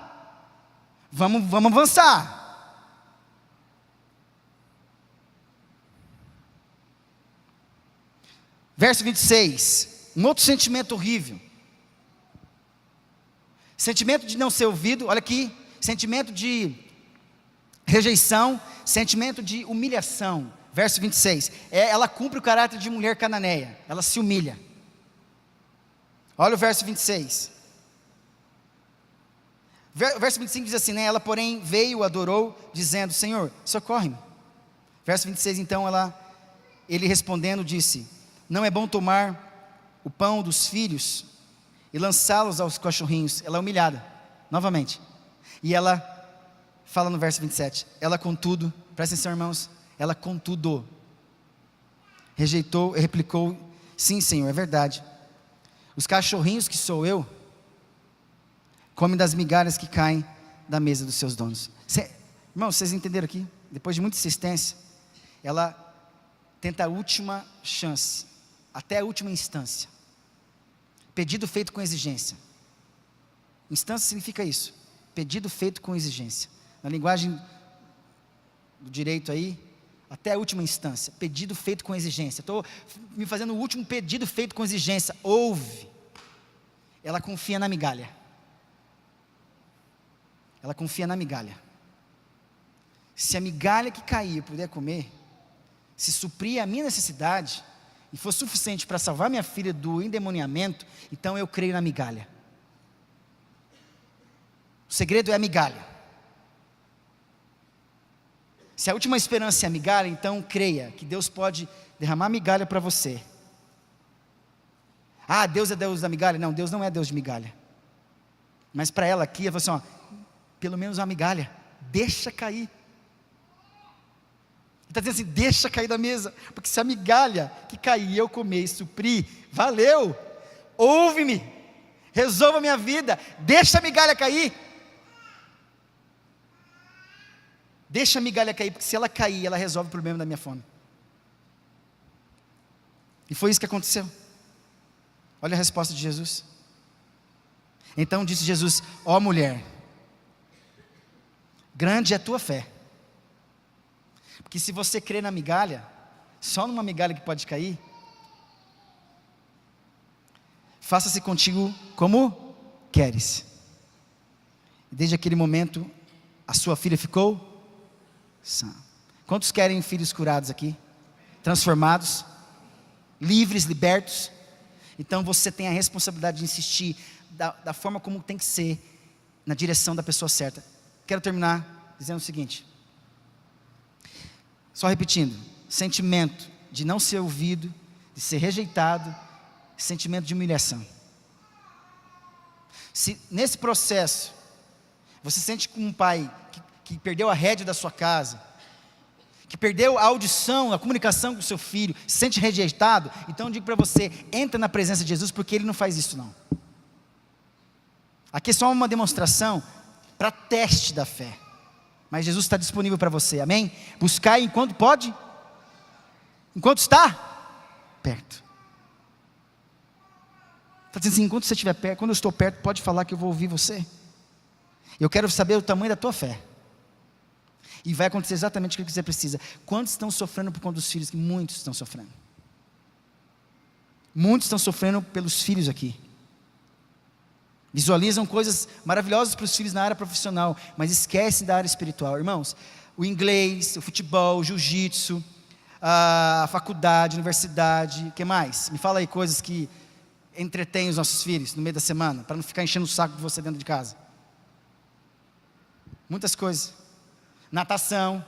Speaker 1: Vamos avançar. Verso 26. Um outro sentimento horrível. Sentimento de não ser ouvido. Olha aqui. Sentimento de rejeição. Sentimento de humilhação. Verso 26. Ela cumpre o caráter de mulher cananeia. Ela se humilha. Olha o verso 26. O verso 25 diz assim, né? Ela, porém, veio, adorou, dizendo, Senhor, socorre-me. Verso 26, então, ele respondendo disse, não é bom tomar o pão dos filhos e lançá-los aos cachorrinhos. Ela é humilhada, novamente. E ela fala no verso 27, ela contudo, prestem atenção, irmãos, ela contudo rejeitou e replicou, sim, Senhor, é verdade. Os cachorrinhos que sou eu, comem das migalhas que caem da mesa dos seus donos. Irmãos, vocês entenderam aqui? Depois de muita insistência, ela tenta a última chance, até a última instância. Pedido feito com exigência. Instância significa isso. Pedido feito com exigência. Na linguagem do direito aí, até a última instância. Pedido feito com exigência. Estou me fazendo o último pedido feito com exigência. Ouve. Ela confia na migalha. Ela confia na migalha. Se a migalha que cair eu puder comer, se suprir a minha necessidade, e for suficiente para salvar minha filha do endemoniamento, então eu creio na migalha. O segredo é a migalha. Se a última esperança é a migalha, então creia que Deus pode derramar migalha para você. Ah, Deus é Deus da migalha? Não, Deus não é Deus de migalha. Mas para ela aqui, ela falou assim, pelo menos uma migalha, deixa cair. Ele está dizendo assim, deixa cair da mesa, porque se a migalha que cair eu comer e suprir, valeu, ouve-me, resolva a minha vida, deixa a migalha cair. Deixa a migalha cair, porque se ela cair, ela resolve o problema da minha fome. E foi isso que aconteceu. Olha a resposta de Jesus. Então disse Jesus, ó mulher, grande é a tua fé. Porque se você crê na migalha, só numa migalha que pode cair, faça-se contigo como queres. E desde aquele momento, a sua filha ficou sã. Quantos querem filhos curados aqui? Transformados? Livres, libertos? Então você tem a responsabilidade de insistir da forma como tem que ser, na direção da pessoa certa. Quero terminar dizendo o seguinte, só repetindo, sentimento de não ser ouvido, de ser rejeitado, sentimento de humilhação. Se nesse processo, você sente como um pai que perdeu a rédea da sua casa, que perdeu a audição, a comunicação com o seu filho, se sente rejeitado, então eu digo para você, entra na presença de Jesus, porque Ele não faz isso não. Aqui é só uma demonstração para teste da fé. Mas Jesus está disponível para você, amém? Buscar enquanto pode, enquanto está perto. Está dizendo assim, enquanto você estiver perto, quando eu estou perto, pode falar que eu vou ouvir você. Eu quero saber o tamanho da tua fé. E vai acontecer exatamente o que você precisa. Quantos estão sofrendo por conta dos filhos? Muitos estão sofrendo. Muitos estão sofrendo pelos filhos aqui. Visualizam coisas maravilhosas para os filhos na área profissional, mas esquecem da área espiritual. Irmãos, o inglês, o futebol, o jiu-jitsu, a faculdade, a universidade, o que mais? Me fala aí coisas que entretêm os nossos filhos no meio da semana, para não ficar enchendo o saco de você dentro de casa. Muitas coisas. Natação.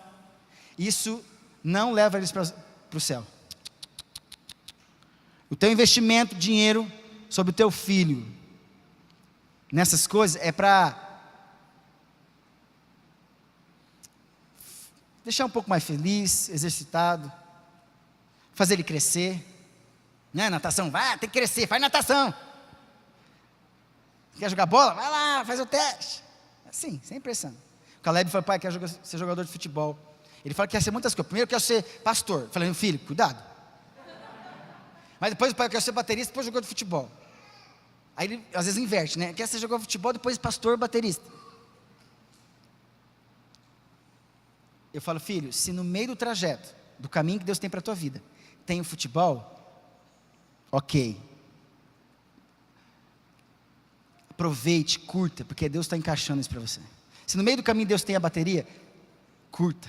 Speaker 1: Isso não leva eles para o céu. O teu investimento, dinheiro, sobre o teu filho, nessas coisas, é para deixar um pouco mais feliz, exercitado, fazer ele crescer, né? Natação, vai, tem que crescer, faz natação. Quer jogar bola? Vai lá, faz o teste. Assim, sem pressão. O Caleb falou, pai, quer ser jogador de futebol. Ele fala que quer ser muitas coisas. Primeiro eu quero ser pastor. Eu falei, filho, cuidado. Mas depois o pai, eu quero ser baterista, depois jogador de futebol. Aí ele às vezes inverte, né? Quer ser jogador de futebol, depois pastor, baterista. Eu falo, filho, se no meio do trajeto, do caminho que Deus tem para a tua vida, tem o futebol, ok. Aproveite, curta, porque Deus está encaixando isso para você. Se no meio do caminho Deus tem a bateria, curta.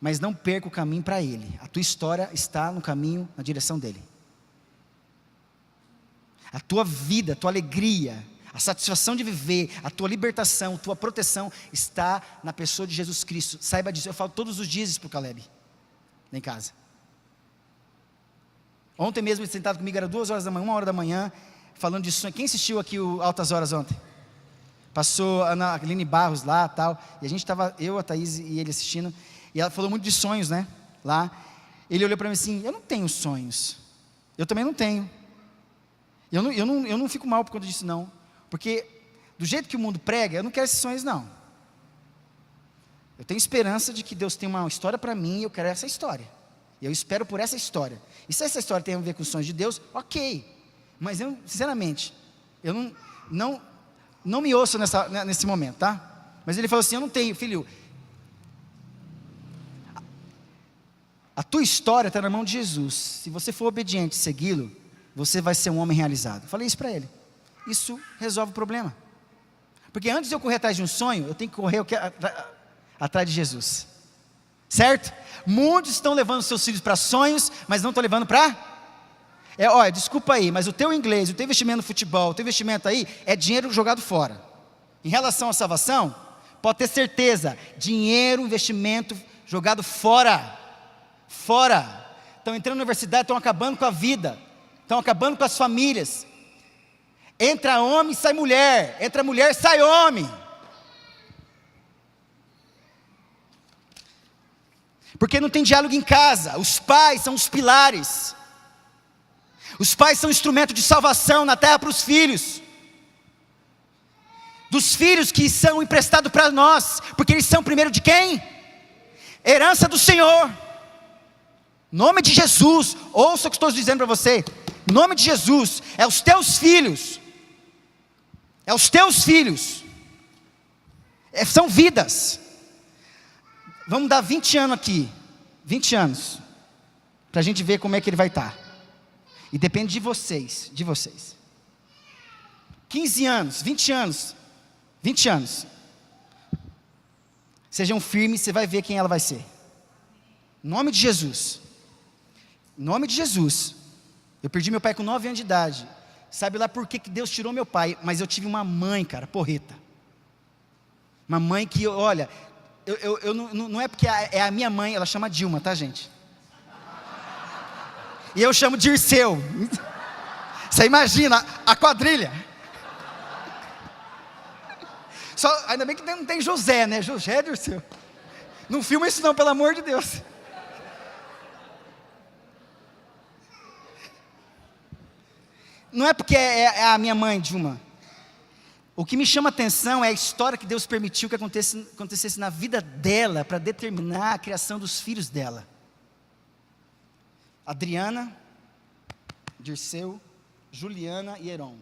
Speaker 1: Mas não perca o caminho para Ele. A tua história está no caminho, na direção dEle. A tua vida, a tua alegria, a satisfação de viver, a tua libertação, a tua proteção está na pessoa de Jesus Cristo. Saiba disso, eu falo todos os dias isso para o Caleb, lá em casa. Ontem mesmo ele sentado comigo, era 2 horas da manhã, 1 hora da manhã, falando de sonho. Quem assistiu aqui o Altas Horas ontem? Passou a Ana Aline Barros lá tal, e a gente estava, eu, a Thaís e ele assistindo, e ela falou muito de sonhos, né, lá. Ele olhou para mim assim, eu não tenho sonhos, eu também não tenho. Eu não fico mal por conta disso não, porque do jeito que o mundo prega, eu não quero esses sonhos não. Eu tenho esperança de que Deus tem uma história para mim, e eu quero essa história, e eu espero por essa história. E se essa história tem a ver com os sonhos de Deus, ok, mas eu, sinceramente, eu não me ouço nesse momento, tá? Mas ele falou assim, eu não tenho, filho, a tua história está na mão de Jesus, se você for obediente e segui-lo, você vai ser um homem realizado. Eu falei isso para ele, isso resolve o problema, porque antes de eu correr atrás de um sonho, eu tenho que correr atrás de Jesus, certo? Muitos estão levando seus filhos para sonhos, mas não estão levando para... olha, desculpa aí, mas o teu inglês, o teu investimento no futebol, o teu investimento aí, é dinheiro jogado fora. Em relação à salvação, pode ter certeza, dinheiro, investimento jogado fora, estão entrando na universidade, estão acabando com a vida, estão acabando com as famílias, entra homem, sai mulher, entra mulher, sai homem, porque não tem diálogo em casa. Os pais são os pilares, os pais são instrumento de salvação na terra para os filhos, dos filhos que são emprestados para nós, porque eles são primeiro de quem? Herança do Senhor. Nome de Jesus, ouça o que estou dizendo para você, nome de Jesus, é os teus filhos, são vidas. Vamos dar 20 anos aqui, 20 anos, para a gente ver como é que ele vai estar. E depende de vocês. 15 anos, 20 anos. Sejam firmes, você vai ver quem ela vai ser. Em nome de Jesus. Em nome de Jesus. Eu perdi meu pai com 9 anos de idade. Sabe lá por que Deus tirou meu pai? Mas eu tive uma mãe, cara, porreta. Uma mãe que, olha, não é porque é a minha mãe, ela chama Dilma, tá, gente? E eu chamo Dirceu. Você imagina a quadrilha. Ainda bem que não tem José, né? José é Dirceu. Não filma isso não, pelo amor de Deus. Não é porque é a minha mãe, Dilma. O que me chama a atenção é a história que Deus permitiu que acontecesse na vida dela, para determinar a criação dos filhos dela. Adriana, Dirceu, Juliana e Heron.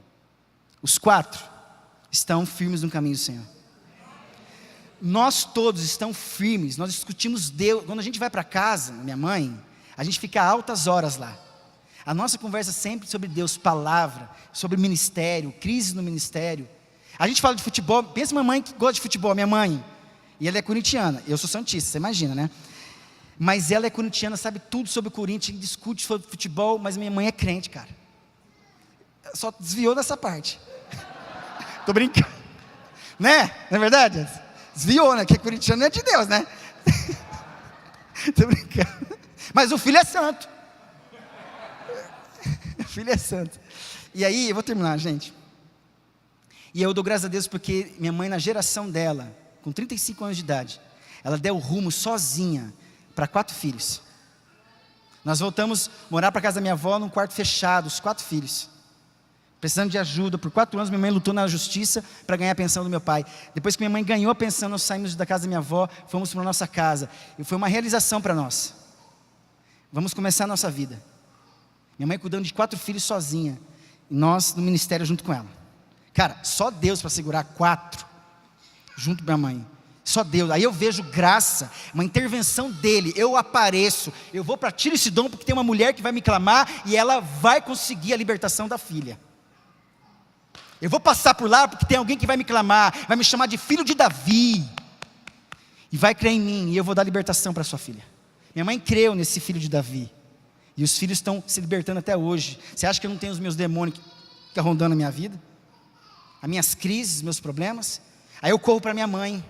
Speaker 1: Os 4 estão firmes no caminho do Senhor. Nós todos estamos firmes, nós discutimos Deus. Quando a gente vai para casa, minha mãe, a gente fica altas horas lá. A nossa conversa sempre sobre Deus, palavra, sobre ministério, crise no ministério. A gente fala de futebol, pensa uma mãe que gosta de futebol, minha mãe, e ela é corintiana, eu sou santista, você imagina, né? Mas ela é corintiana, sabe tudo sobre o Corinthians, discute sobre futebol, mas minha mãe é crente, cara. Só desviou dessa parte. Tô brincando. Né? Não é verdade? Desviou, né? Que corintiano é de Deus, né? Tô brincando. Mas o filho é santo. O filho é santo. E aí, eu vou terminar, gente. E eu dou graças a Deus porque minha mãe, na geração dela, com 35 anos de idade, ela deu o rumo sozinha para 4 filhos. Nós voltamos a morar para casa da minha avó num quarto fechado, os 4 filhos. precisando de ajuda. Por 4 anos minha mãe lutou na justiça para ganhar a pensão do meu pai. Depois que minha mãe ganhou a pensão, nós saímos da casa da minha avó, fomos para a nossa casa. E foi uma realização para nós. Vamos começar a nossa vida. Minha mãe cuidando de 4 filhos sozinha. E nós no ministério junto com ela. Cara, só Deus para segurar 4 junto com minha mãe. Só Deus. Aí eu vejo graça, uma intervenção dele. Eu apareço, eu vou para Tiro e Sidom porque tem uma mulher que vai me clamar e ela vai conseguir a libertação da filha. Eu vou passar por lá porque tem alguém que vai me clamar, vai me chamar de filho de Davi, e vai crer em mim, e eu vou dar libertação para sua filha. Minha mãe creu nesse filho de Davi, e os filhos estão se libertando até hoje. Você acha que eu não tenho os meus demônios que ficam rondando a minha vida? As minhas crises, os meus problemas? Aí eu corro para minha mãe,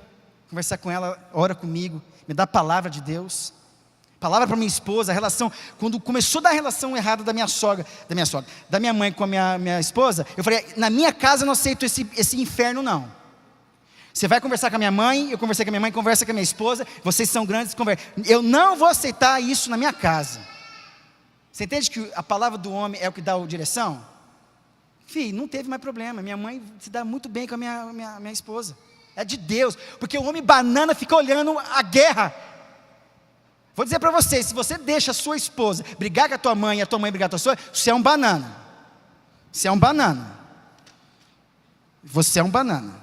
Speaker 1: conversar com ela, ora comigo, me dá a palavra de Deus. Palavra para minha esposa, a relação, quando começou a dar a relação errada da minha mãe com a minha esposa, eu falei, na minha casa eu não aceito esse inferno não. Você vai conversar com a minha mãe, eu conversei com a minha mãe, conversa com a minha esposa, vocês são grandes, conversa. Eu não vou aceitar isso na minha casa. Você entende que a palavra do homem é o que dá a direção? Filho, não teve mais problema, minha mãe se dá muito bem com a minha esposa. É de Deus, porque o homem banana fica olhando a guerra. Vou dizer para vocês, se você deixa a sua esposa brigar com a tua mãe e a tua mãe brigar com a tua esposa, você é um banana. Você é um banana. Você é um banana.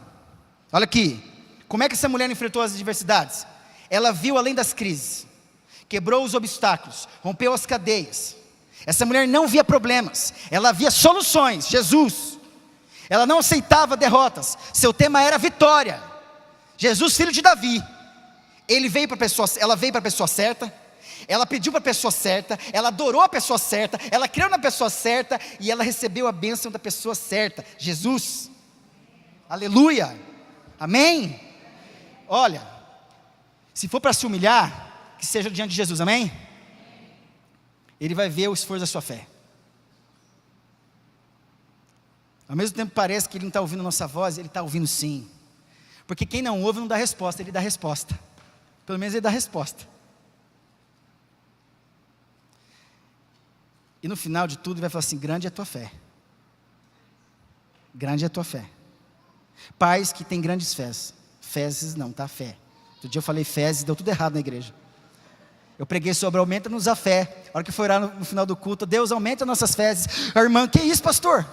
Speaker 1: Olha aqui, como é que essa mulher enfrentou as adversidades? Ela viu além das crises, quebrou os obstáculos, rompeu as cadeias. Essa mulher não via problemas, ela via soluções, Jesus. Ela não aceitava derrotas, seu tema era vitória. Jesus, filho de Davi. Ela veio para a pessoa certa, ela pediu para a pessoa certa, ela adorou a pessoa certa, ela creu na pessoa certa e ela recebeu a bênção da pessoa certa, Jesus. Aleluia, amém? Olha, se for para se humilhar, que seja diante de Jesus, amém? Ele vai ver o esforço da sua fé. Ao mesmo tempo parece que ele não está ouvindo a nossa voz, ele está ouvindo sim, porque quem não ouve não dá resposta, ele dá resposta. Pelo menos ele dá resposta. E no final de tudo ele vai falar assim, grande é a tua fé. Grande é a tua fé. Pais que têm grandes fés. Fezes não, tá? Fé. Outro dia eu falei fezes, deu tudo errado na igreja. Eu preguei sobre aumenta-nos a fé. A hora que foi orar no final do culto, Deus aumenta nossas fezes. A irmã, que isso, pastor? Eu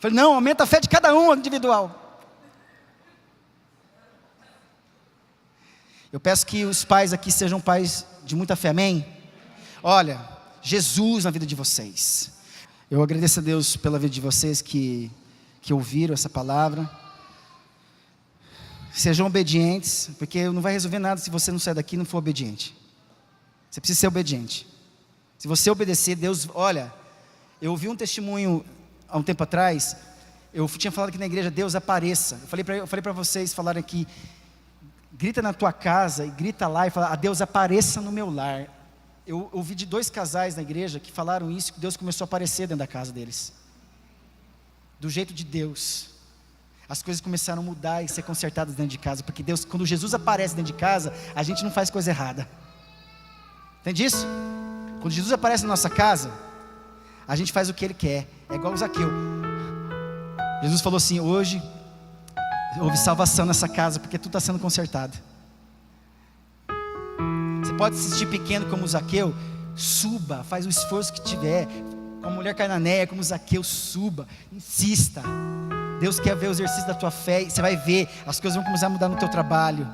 Speaker 1: falei, não, aumenta a fé de cada um individual. Eu peço que os pais aqui sejam pais de muita fé, amém? Olha, Jesus na vida de vocês. Eu agradeço a Deus pela vida de vocês que ouviram essa palavra. Sejam obedientes, porque não vai resolver nada se você não sair daqui e não for obediente. Você precisa ser obediente. Se você obedecer, Deus, olha, eu ouvi um testemunho há um tempo atrás, eu tinha falado aqui na igreja, Deus apareça. Eu falei para vocês falarem aqui, grita na tua casa e grita lá e fala, a Deus apareça no meu lar. Eu ouvi de 2 casais na igreja que falaram isso, que Deus começou a aparecer dentro da casa deles. Do jeito de Deus. As coisas começaram a mudar e ser consertadas dentro de casa, porque Deus, quando Jesus aparece dentro de casa, a gente não faz coisa errada. Entende isso? Quando Jesus aparece na nossa casa, a gente faz o que Ele quer. É igual o Zaqueu. Jesus falou assim, hoje houve salvação nessa casa, porque tudo está sendo consertado. Você pode se sentir pequeno como o Zaqueu, suba, faz o esforço que tiver. Como a mulher cananeia, como o Zaqueu, suba, insista. Deus quer ver o exercício da tua fé, e você vai ver, as coisas vão começar a mudar no teu trabalho.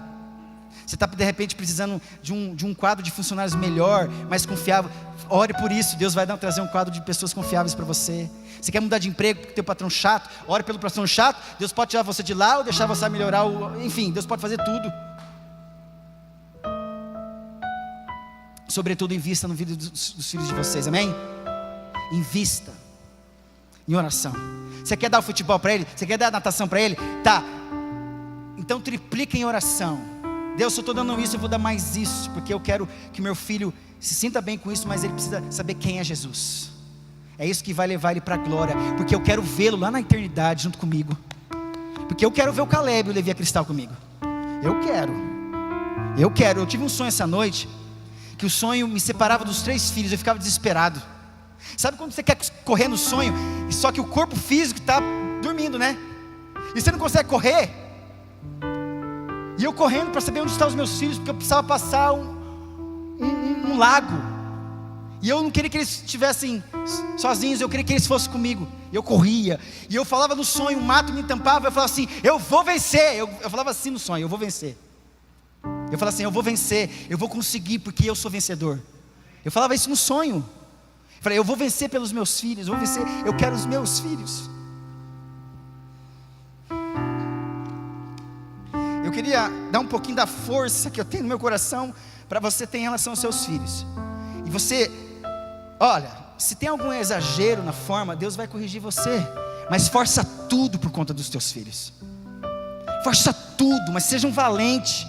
Speaker 1: Você está de repente precisando de um quadro de funcionários melhor, mais confiável. Ore por isso, Deus vai trazer um quadro de pessoas confiáveis para você. Você quer mudar de emprego porque tem um patrão chato? Ore pelo patrão chato. Deus pode tirar você de lá ou deixar você melhorar. Enfim, Deus pode fazer tudo. Sobretudo, invista no vida dos filhos de vocês, amém? Invista em oração. Você quer dar o futebol para ele? Você quer dar a natação para ele? Tá. Então triplica em oração. Deus, se eu estou dando isso, eu vou dar mais isso, porque eu quero que meu filho se sinta bem com isso, mas ele precisa saber quem é Jesus. É isso que vai levar ele para a glória, porque eu quero vê-lo lá na eternidade junto comigo. Porque eu quero ver o Caleb e o Levi a Cristal comigo. Eu tive um sonho essa noite, que o sonho me separava dos 3 filhos, eu ficava desesperado. Sabe quando você quer correr no sonho, só que o corpo físico está dormindo, né? E você não consegue correr? E eu correndo para saber onde estão os meus filhos, porque eu precisava passar um lago. E eu não queria que eles estivessem sozinhos, eu queria que eles fossem comigo. E eu corria, e eu falava no sonho, o mato me tampava, eu falava assim, eu vou vencer. Eu falava assim no sonho, eu vou vencer. Eu falava assim, eu vou vencer, eu vou conseguir, porque eu sou vencedor. Eu falava isso no sonho. Eu falei, eu vou vencer pelos meus filhos, eu vou vencer, eu quero os meus filhos. Eu queria dar um pouquinho da força que eu tenho no meu coração para você ter em relação aos seus filhos. E você, olha, se tem algum exagero na forma, Deus vai corrigir você. Mas força tudo por conta dos teus filhos. Força tudo, mas seja um valente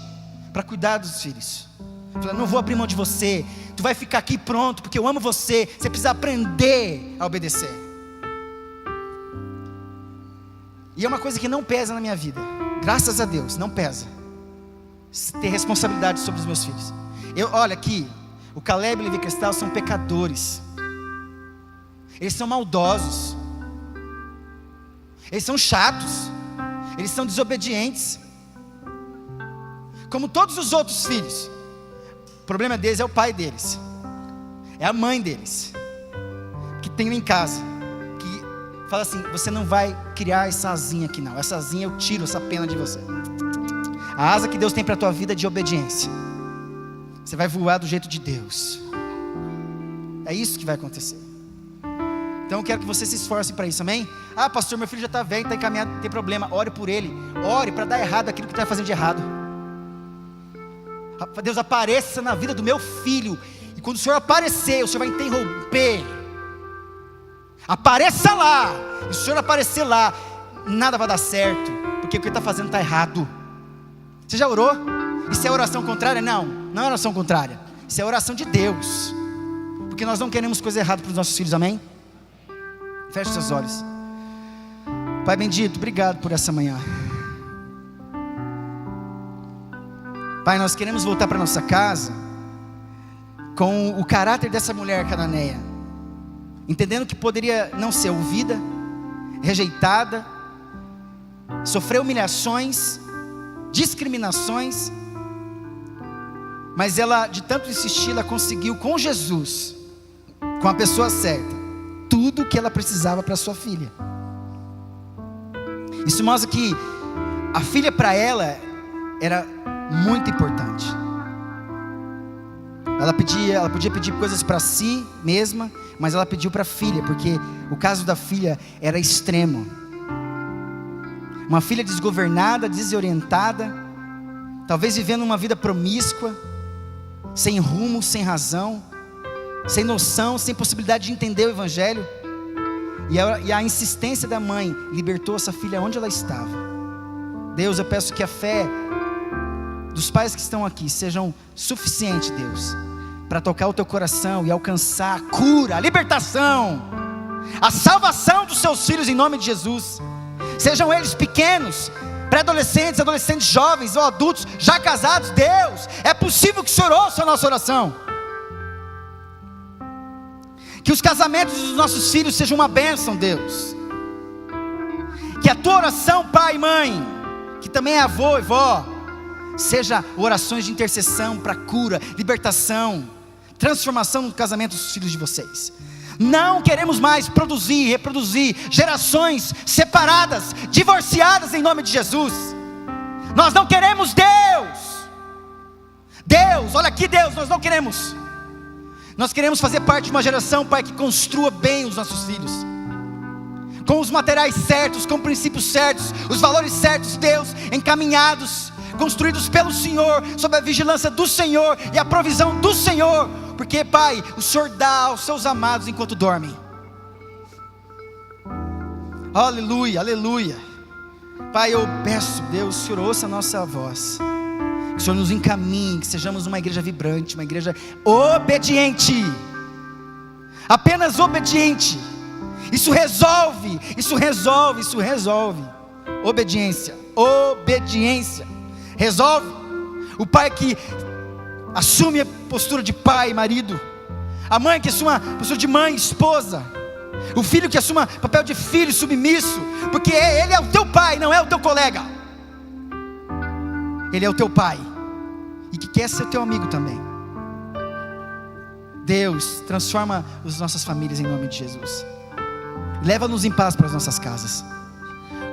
Speaker 1: para cuidar dos filhos. Fala, não vou abrir mão de você. Tu vai ficar aqui pronto, porque eu amo você. Você precisa aprender a obedecer. E é uma coisa que não pesa na minha vida. Graças a Deus, não pesa ter responsabilidade sobre os meus filhos. Olha aqui, o Caleb e o Levi Cristal são pecadores. Eles são maldosos. Eles são chatos. Eles são desobedientes. Como todos os outros filhos. O problema deles é o pai deles. É a mãe deles. Que tem em casa. Que fala assim, você não vai criar essa asinha aqui não. Essa asinha eu tiro essa pena de você. A asa que Deus tem para a tua vida é de obediência. Você vai voar do jeito de Deus. É isso que vai acontecer. Então eu quero que você se esforce para isso, amém? Ah, pastor, meu filho já está velho, está encaminhado, tem problema. Ore por ele. Ore para dar errado aquilo que está fazendo de errado. Deus, apareça na vida do meu filho. E quando o Senhor aparecer, o Senhor vai interromper. Apareça lá. E se o Senhor aparecer lá, nada vai dar certo, porque o que ele está fazendo está errado. Você já orou? Isso é oração contrária? Não, não é oração contrária. Isso é oração de Deus. Porque nós não queremos coisa errada para os nossos filhos, amém? Feche seus olhos. Pai bendito, obrigado por essa manhã. Pai, nós queremos voltar para nossa casa com o caráter dessa mulher cananeia, entendendo que poderia não ser ouvida, rejeitada, sofrer humilhações, discriminações, mas ela, de tanto insistir, ela conseguiu com Jesus, com a pessoa certa, tudo o que ela precisava para sua filha. Isso mostra que a filha para ela era muito importante. Ela podia pedir coisas para si mesma, mas ela pediu para a filha, porque o caso da filha era extremo. Uma filha desgovernada, desorientada, talvez vivendo uma vida promíscua, sem rumo, sem razão, sem noção, sem possibilidade de entender o Evangelho. E a insistência da mãe libertou essa filha onde ela estava. Deus, eu peço que a fé dos pais que estão aqui sejam suficiente, Deus, para tocar o teu coração e alcançar a cura, a libertação, a salvação dos seus filhos em nome de Jesus. Sejam eles pequenos, pré-adolescentes, adolescentes jovens ou adultos, já casados. Deus, é possível que o Senhor ouça a nossa oração. Que os casamentos dos nossos filhos sejam uma bênção, Deus. Que a tua oração, pai e mãe, que também é avô e vó, seja orações de intercessão para cura, libertação, transformação no casamento dos filhos de vocês. Não queremos mais produzir, reproduzir gerações separadas, divorciadas em nome de Jesus. Nós não queremos Deus, olha aqui Deus, nós não queremos. Nós queremos fazer parte de uma geração, Pai, que construa bem os nossos filhos, com os materiais certos, com princípios certos, os valores certos, Deus, encaminhados, construídos pelo Senhor, sob a vigilância do Senhor e a provisão do Senhor, porque Pai, o Senhor dá aos seus amados enquanto dormem. Aleluia, aleluia. Pai, eu peço, Deus, o Senhor ouça a nossa voz, que o Senhor nos encaminhe, que sejamos uma igreja vibrante, uma igreja obediente, apenas obediente. Isso resolve. Obediência, resolve. O pai que assume a postura de pai e marido, A mãe que assuma postura de mãe, esposa. O filho que assuma papel de filho submisso, porque ele é o teu pai, não é o teu colega. Ele é o teu pai e que quer ser teu amigo também. Deus, transforma as nossas famílias em nome de Jesus. Leva-nos em paz para as nossas casas.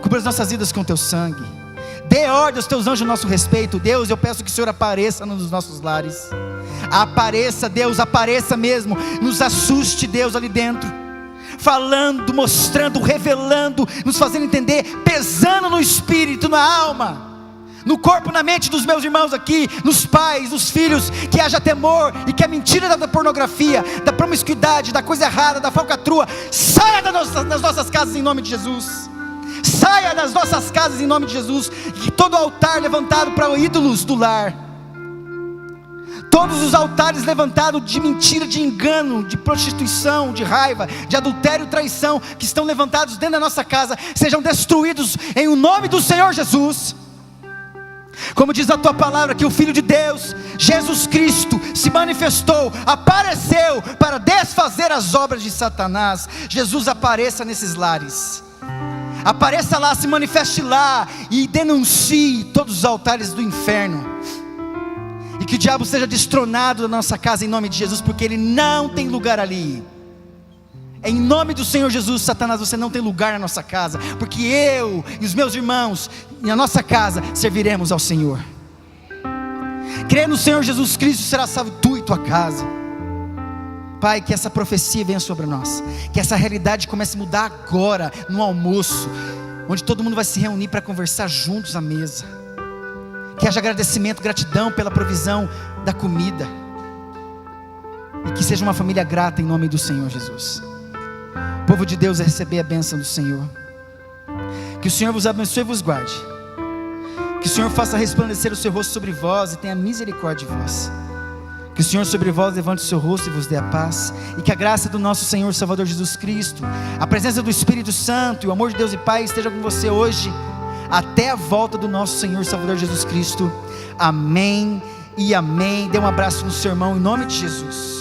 Speaker 1: Cubra as nossas vidas com teu sangue. Dê ordem aos teus anjos a nosso respeito. Deus, eu peço que o Senhor apareça nos nossos lares. Apareça, Deus, apareça mesmo. Nos assuste, Deus, ali dentro. Falando, mostrando, revelando, nos fazendo entender, pesando no espírito, na alma, no corpo, na mente dos meus irmãos aqui, nos pais, nos filhos, que haja temor e que a mentira da pornografia, da promiscuidade, da coisa errada, da falcatrua, saia das nossas casas em nome de Jesus. Saia das nossas casas em nome de Jesus. E todo altar levantado para ídolos do lar, todos os altares levantados de mentira, de engano, de prostituição, de raiva, de adultério e traição, que estão levantados dentro da nossa casa, sejam destruídos em o nome do Senhor Jesus. Como diz a tua palavra, que o Filho de Deus, Jesus Cristo, se manifestou, apareceu para desfazer as obras de Satanás. Jesus, apareça nesses lares. Apareça lá, se manifeste lá e denuncie todos os altares do inferno. E que o diabo seja destronado da nossa casa em nome de Jesus, porque ele não tem lugar ali. Em nome do Senhor Jesus, Satanás, você não tem lugar na nossa casa, porque eu e os meus irmãos, e a nossa casa, serviremos ao Senhor. Crê no Senhor Jesus Cristo, será salvo tu e tua casa. Pai, que essa profecia venha sobre nós, que essa realidade comece a mudar agora, no almoço, onde todo mundo vai se reunir para conversar juntos à mesa. Que haja agradecimento, gratidão pela provisão da comida, e que seja uma família grata em nome do Senhor Jesus. O povo de Deus, receber a bênção do Senhor. Que o Senhor vos abençoe e vos guarde. Que o Senhor faça resplandecer o seu rosto sobre vós e tenha misericórdia de vós. Que o Senhor sobre vós levante o seu rosto e vos dê a paz. E que a graça do nosso Senhor Salvador Jesus Cristo, a presença do Espírito Santo e o amor de Deus e Pai esteja com você hoje, até a volta do nosso Senhor Salvador Jesus Cristo. Amém e amém. Dê um abraço no seu irmão em nome de Jesus.